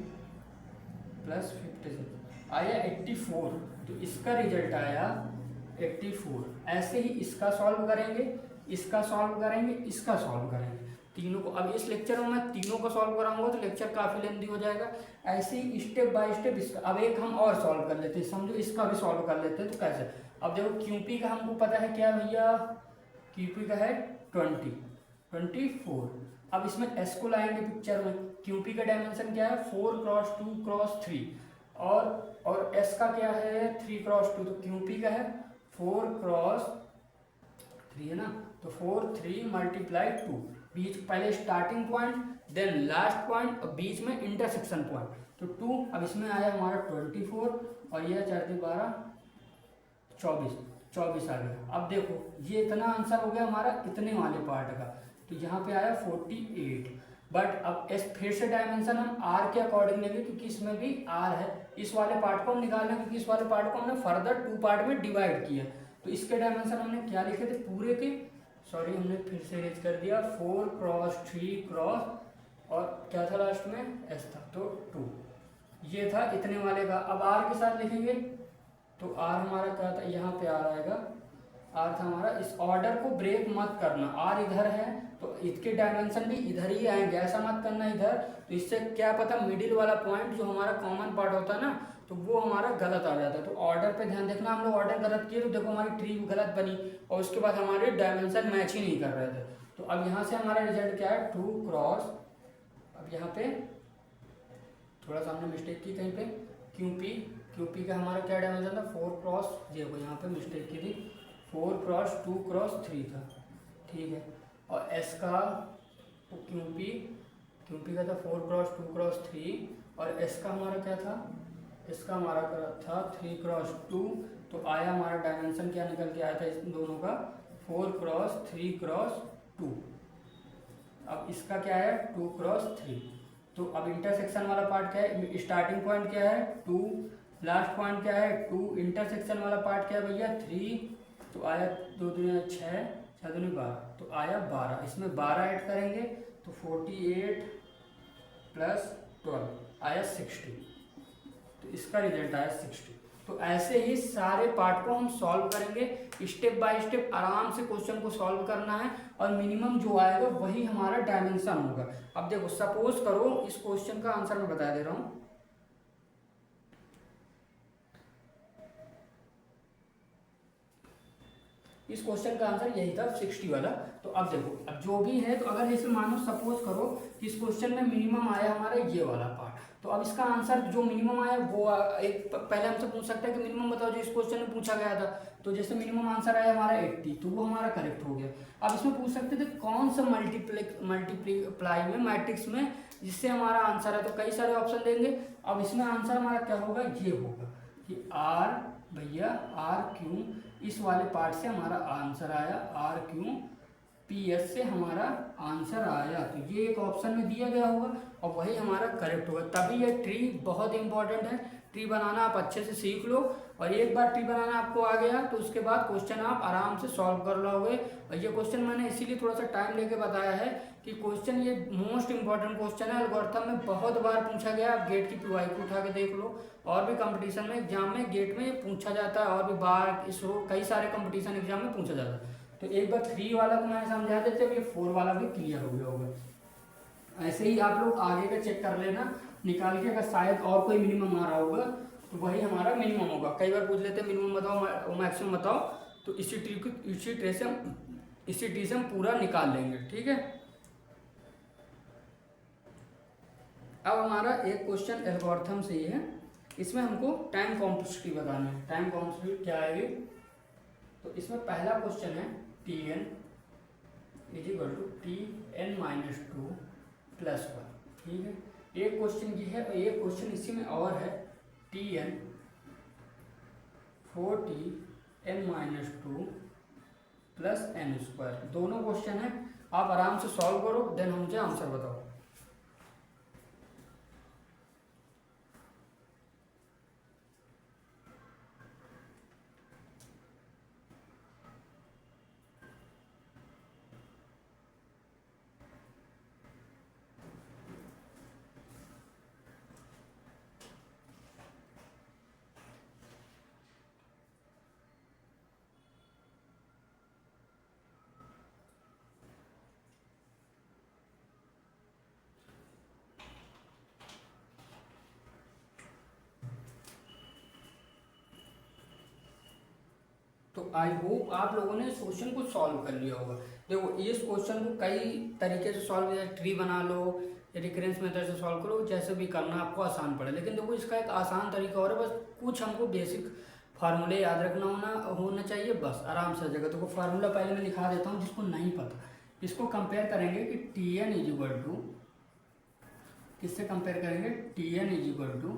+ 56 आया 84, तो इसका रिजल्ट आया 84। ऐसे ही इसका सॉल्व करेंगे, इसका सॉल्व करेंगे, इसका सॉल्व करेंगे, तीनों को। अब इस लेक्चर में मैं तीनों को सॉल्व कराऊंगा तो लेक्चर काफ़ी लेंदी हो जाएगा। ऐसे ही स्टेप बाय स्टेप इसका। अब एक हम और सॉल्व कर लेते हैं, समझो इसका भी सॉल्व कर लेते हैं, तो कैसे। अब देखो क्यूपी का हमको पता है क्या भैया, क्यूपी का है 24। अब इसमें एस को लाएंगे पिक्चर में, क्यूपी का डायमेंशन क्या है 4x2x3 और एस का क्या है 3x2, तो क्यूपी का है 4x3 है ना, तो 4 3 × 2, बीच पहले starting point then last point और बीच में इंटरसेक्शन पॉइंट, तो 2। अब इसमें आया हमारा 24 और यह 4 × 12 24 आ गया। अब देखो ये इतना आंसर हो गया हमारा इतने वाले पार्ट का, तो यहाँ पे आया 48। बट अब इस फिर से डायमेंशन हम आर के अकॉर्डिंग लेंगे, क्योंकि इसमें भी आर है, इस वाले पार्ट को हम निकालना है, क्योंकि इस वाले पार्ट को हमने फर्दर 2 पार्ट में डिवाइड किया। तो इसके डायमेंशन हमने क्या लिखे थे पूरे के, सॉरी हमने फिर से रेज कर दिया, 4x3 और क्या था लास्ट में एस था, तो 2, ये था इतने वाले का। अब आर के साथ लिखेंगे, तो आर हमारा क्या था, यहाँ पे आर आएगा, आर था हमारा, इस ऑर्डर को ब्रेक मत करना, आर इधर है तो इसके डायमेंशन भी इधर ही आएंगे, ऐसा मत करना इधर, तो इससे क्या पता मिडिल वाला पॉइंट जो हमारा कॉमन पार्ट होता है ना, तो वो हमारा गलत आ जाता है। तो ऑर्डर पे ध्यान देखना, हम लोग ऑर्डर गलत किए तो देखो हमारी ट्री गलत बनी और उसके बाद हमारे डायमेंशन मैच ही नहीं कर रहे थे। तो अब यहाँ से हमारा रिजल्ट क्या है 2x, अब यहाँ पे थोड़ा सा हमने मिस्टेक की कहीं पे, क्यूपी का हमारा क्या डायमेंशन था 4x, देखो यहाँ पे मिस्टेक की थी, 4x2x3 था, ठीक है। और एस का तो क्यूपी का था 4x2x3 और एस का हमारा क्या था, इसका हमारा था 3x2, तो आया हमारा डायमेंशन क्या निकल के आया था इन दोनों का 4x3x2। अब इसका क्या है 2x3, तो अब इंटरसेक्शन वाला पार्ट क्या है, स्टार्टिंग पॉइंट क्या है 2, लास्ट पॉइंट क्या है 2, इंटरसेक्शन वाला पार्ट क्या है भैया 3, तो आया 2 दूनी 6, 6 दूनी 12, तो आया 12, इसमें 12 ऐड करेंगे तो 48 + 12 आया 60, तो इसका रिजल्ट आया 60। तो ऐसे ही सारे पार्ट को हम सॉल्व करेंगे, स्टेप बाय स्टेप आराम से क्वेश्चन को सॉल्व करना है और मिनिमम जो आएगा वही हमारा डायमेंशन होगा। अब देखो सपोज करो इस क्वेश्चन का आंसर मैं बता दे रहा हूँ, इस क्वेश्चन का आंसर यही था 60 वाला। तो अब देखो अब जो भी है, तो अगर जैसे मानो सपोज करो कि इस क्वेश्चन में मिनिमम आया हमारा ये वाला पार्ट, तो अब इसका आंसर जो मिनिमम आया वो एक पहले हमसे पूछ सकता है कि मिनिमम बताओ जो इस क्वेश्चन में पूछा गया था, तो जैसे मिनिमम आंसर आया हमारा 80, तो वो हमारा करेक्ट हो गया। अब इसमें पूछ सकते थे कौन सा मल्टीप्लाई में मैट्रिक्स में जिससे हमारा आंसर है, तो कई सारे ऑप्शन देंगे। अब इसमें आंसर हमारा क्या होगा, ये होगा कि आर भैया आर क्यू, इस वाले पार्ट से हमारा आंसर आया, आर क्यू पी एस से हमारा आंसर आया, तो ये एक ऑप्शन में दिया गया होगा और वही हमारा करेक्ट होगा। तभी ये ट्री बहुत इंपॉर्टेंट है, ट्री बनाना आप अच्छे से सीख लो, और एक बार ट्री बनाना आपको आ गया तो उसके बाद क्वेश्चन आप आराम से सॉल्व कर लोगे। और ये क्वेश्चन मैंने इसीलिए थोड़ा सा टाइम लेके बताया है कि क्वेश्चन ये मोस्ट इंपॉर्टेंट क्वेश्चन है, एल्गोरिथम में बहुत बार पूछा गया। आप गेट की पीवाईक्यू उठा के देख लो, और भी कंपटीशन में एग्जाम में गेट में ये पूछा जाता है, और भी बार इसरो कई सारे कंपटीशन एग्जाम में पूछा जाता है। तो एक बार 3 वाला को मैंने समझा देते, अब ये 4 वाला भी क्लियर हो गया होगा। ऐसे ही आप लोग आगे का चेक कर लेना निकाल के, अगर शायद और कोई मिनिमम आ रहा होगा तो वही हमारा मिनिमम होगा। कई बार पूछ लेते हैं मिनिमम बताओ मैक्सिमम बताओ, तो इसी ट्री से हम पूरा निकाल लेंगे, ठीक है। अब हमारा एक क्वेश्चन एल्गोरिथम से ही है, इसमें हमको टाइम कॉम्प्लेक्सिटी बताना है। टाइम कॉम्प्लेक्सिटी क्या है, तो इसमें पहला क्वेश्चन है Tn is equal to Tn-2 + 1, ठीक है। एक क्वेश्चन ये है, और एक क्वेश्चन इसी में और है Tn 4Tn-2 + n²। दोनों क्वेश्चन है, आप आराम से सॉल्व करो, देन मुझे आंसर बताओ। तो आई होप आप लोगों ने इस क्वेश्चन को सॉल्व कर लिया होगा। देखो इस क्वेश्चन को कई तरीके से सॉल्व किया, ट्री बना लो, रिकरेंस मेथड से सॉल्व करो, जैसे भी करना आपको आसान पड़े। लेकिन देखो इसका एक आसान तरीका और है, बस कुछ हमको बेसिक फार्मूले याद रखना होना चाहिए, बस आराम से जगह। तो फार्मूला पहले मैं लिखा देता हूँ जिसको नहीं पता। इसको कंपेयर करेंगे कि Tn इज इक्वल टू, किससे कंपेयर करेंगे, Tn is equal to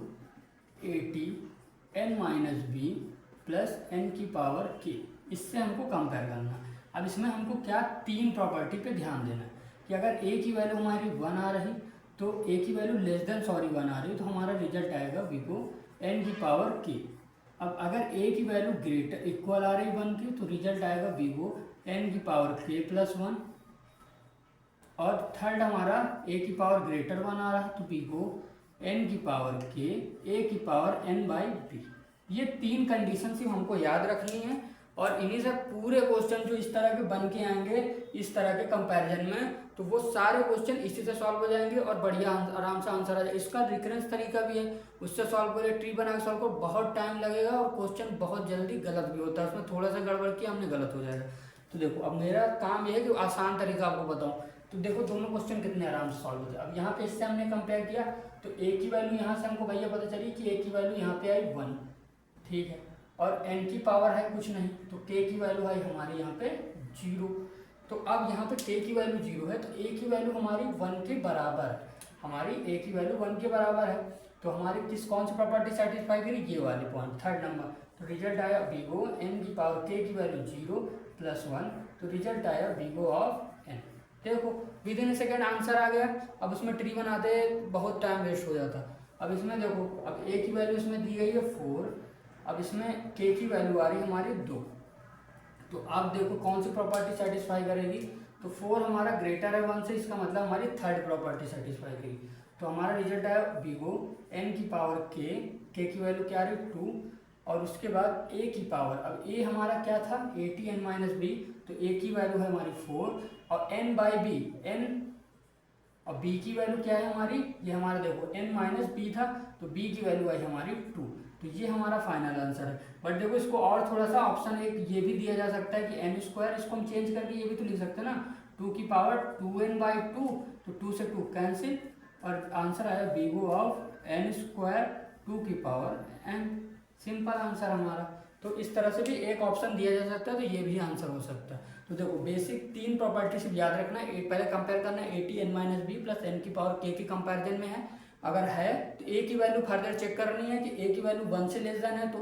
Atn-b + n⁻k, इससे हमको कंपेयर करना। अब इसमें हमको क्या 3 प्रॉपर्टी पे ध्यान देना है कि अगर a की वैल्यू हमारी 1 आ रही, तो a की वैल्यू <1 आ रही, तो हमारा रिजल्ट आएगा v n⁻k। अब अगर a की वैल्यू ग्रेटर इक्वल आ रही 1 की, तो रिजल्ट आएगा v n⁻k + 1। और थर्ड हमारा a की पावर ग्रेटर 1 आ रहा, तो v n⁻k a⁻n/b। ये 3 कंडीशन सिर्फ हमको याद रखनी है, और इन्हीं से पूरे क्वेश्चन जो इस तरह के बन के आएंगे इस तरह के कंपैरिजन में, तो वो सारे क्वेश्चन इसी से सॉल्व हो जाएंगे और बढ़िया आराम से आंसर आ जाएगा। इसका रिकरेंस तरीका भी है, उससे सॉल्व करिए, ट्री बना के सॉल्व करो, बहुत टाइम लगेगा और क्वेश्चन बहुत जल्दी गलत भी होता है, उसमें थोड़ा सा गड़बड़ किया हमने गलत हो जाएगा। तो देखो अब मेरा काम ये है कि आसान तरीका आपको बताऊँ। तो देखो दोनों क्वेश्चन कितने आराम से सॉल्व होते हैं। अब यहाँ पे इससे हमने कंपेयर किया, तो a की वैल्यू यहाँ से हमको भैया पता चली कि a की वैल्यू यहाँ पे आई 1, ठीक है, और n की पावर है कुछ नहीं, तो k की वैल्यू आई हमारी यहाँ पे 0। तो अब यहाँ पे k की वैल्यू 0 है, तो a की वैल्यू हमारी 1 के बराबर है, हमारी a की वैल्यू 1 के बराबर है। तो हमारी कौन सी प्रॉपर्टी सेटिस्फाई करी, ये वाली पॉइंट, थर्ड नंबर। तो रिजल्ट आया v n⁻k की वैल्यू 0 + 1, तो रिजल्ट आया v n। देखो विदिन सेकेंड आंसर आ गया। अब उसमें ट्री बनाते बहुत टाइम वेस्ट हो जाता। अब इसमें देखो, अब a की वैल्यू इसमें दी गई है 4, अब इसमें k की वैल्यू आ रही है हमारी 2। तो अब देखो कौन सी प्रॉपर्टी सेटिस्फाई करेगी, तो 4 हमारा ग्रेटर है 1 से, इसका मतलब हमारी थर्ड प्रॉपर्टी सेटिस्फाई करेगी। तो हमारा रिजल्ट आया v n⁻k, k की वैल्यू क्या आ रही 2, और उसके बाद a की पावर, अब a हमारा क्या था Atn-b, तो a की वैल्यू है हमारी 4, और n/b, n और b की वैल्यू क्या है हमारी, ये हमारा देखो n-b था, तो b की वैल्यू आई हमारी 2। तो ये हमारा फाइनल आंसर है। बट देखो इसको और थोड़ा सा ऑप्शन एक ये भी दिया जा सकता है कि n², इसको हम चेंज करके ये भी तो लिख सकते हैं ना, 2 की पावर 2n/2, तो 2 से 2 कैंसिल, और आंसर आया n², 2 की पावर n। सिंपल आंसर हमारा। तो इस तरह से भी एक ऑप्शन दिया जा सकता है, तो ये भी आंसर हो सकता है। तो देखो बेसिक 3 प्रॉपर्टी से याद रखना है, पहले कंपेयर करना है Atn-b + n⁻k के कंपैरिजन में है, अगर है तो a की वैल्यू फर्दर चेक करनी है कि a की वैल्यू 1 से लेस देन है, तो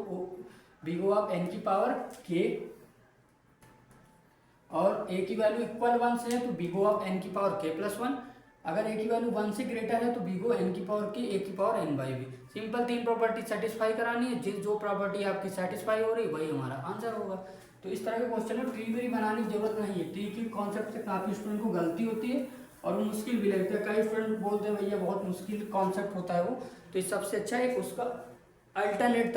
v और a की वैल्यू इक्वल 1 से है, तो v n⁻k + 1। अगर ए की वैल्यू 1 से ग्रेटर है तो बी को n की पावर k a की power n by B. Simple 3 property satisfy करानी है, जो प्रॉपर्टी आपकी सेटिस्फाई हो रही वही हमारा आंसर होगा। तो इस तरह के क्वेश्चन में ट्री वेरी बनाने की जरूरत नहीं है। ट्री के कॉन्सेप्ट से काफ़ी स्टूडेंट को गलती होती है और मुश्किल भी लगता है। कई स्टूडेंट बोलते हैं भैया बहुत मुश्किल कॉन्सेप्ट होता है वो, तो इस सबसे अच्छा एक उसका अल्टरनेट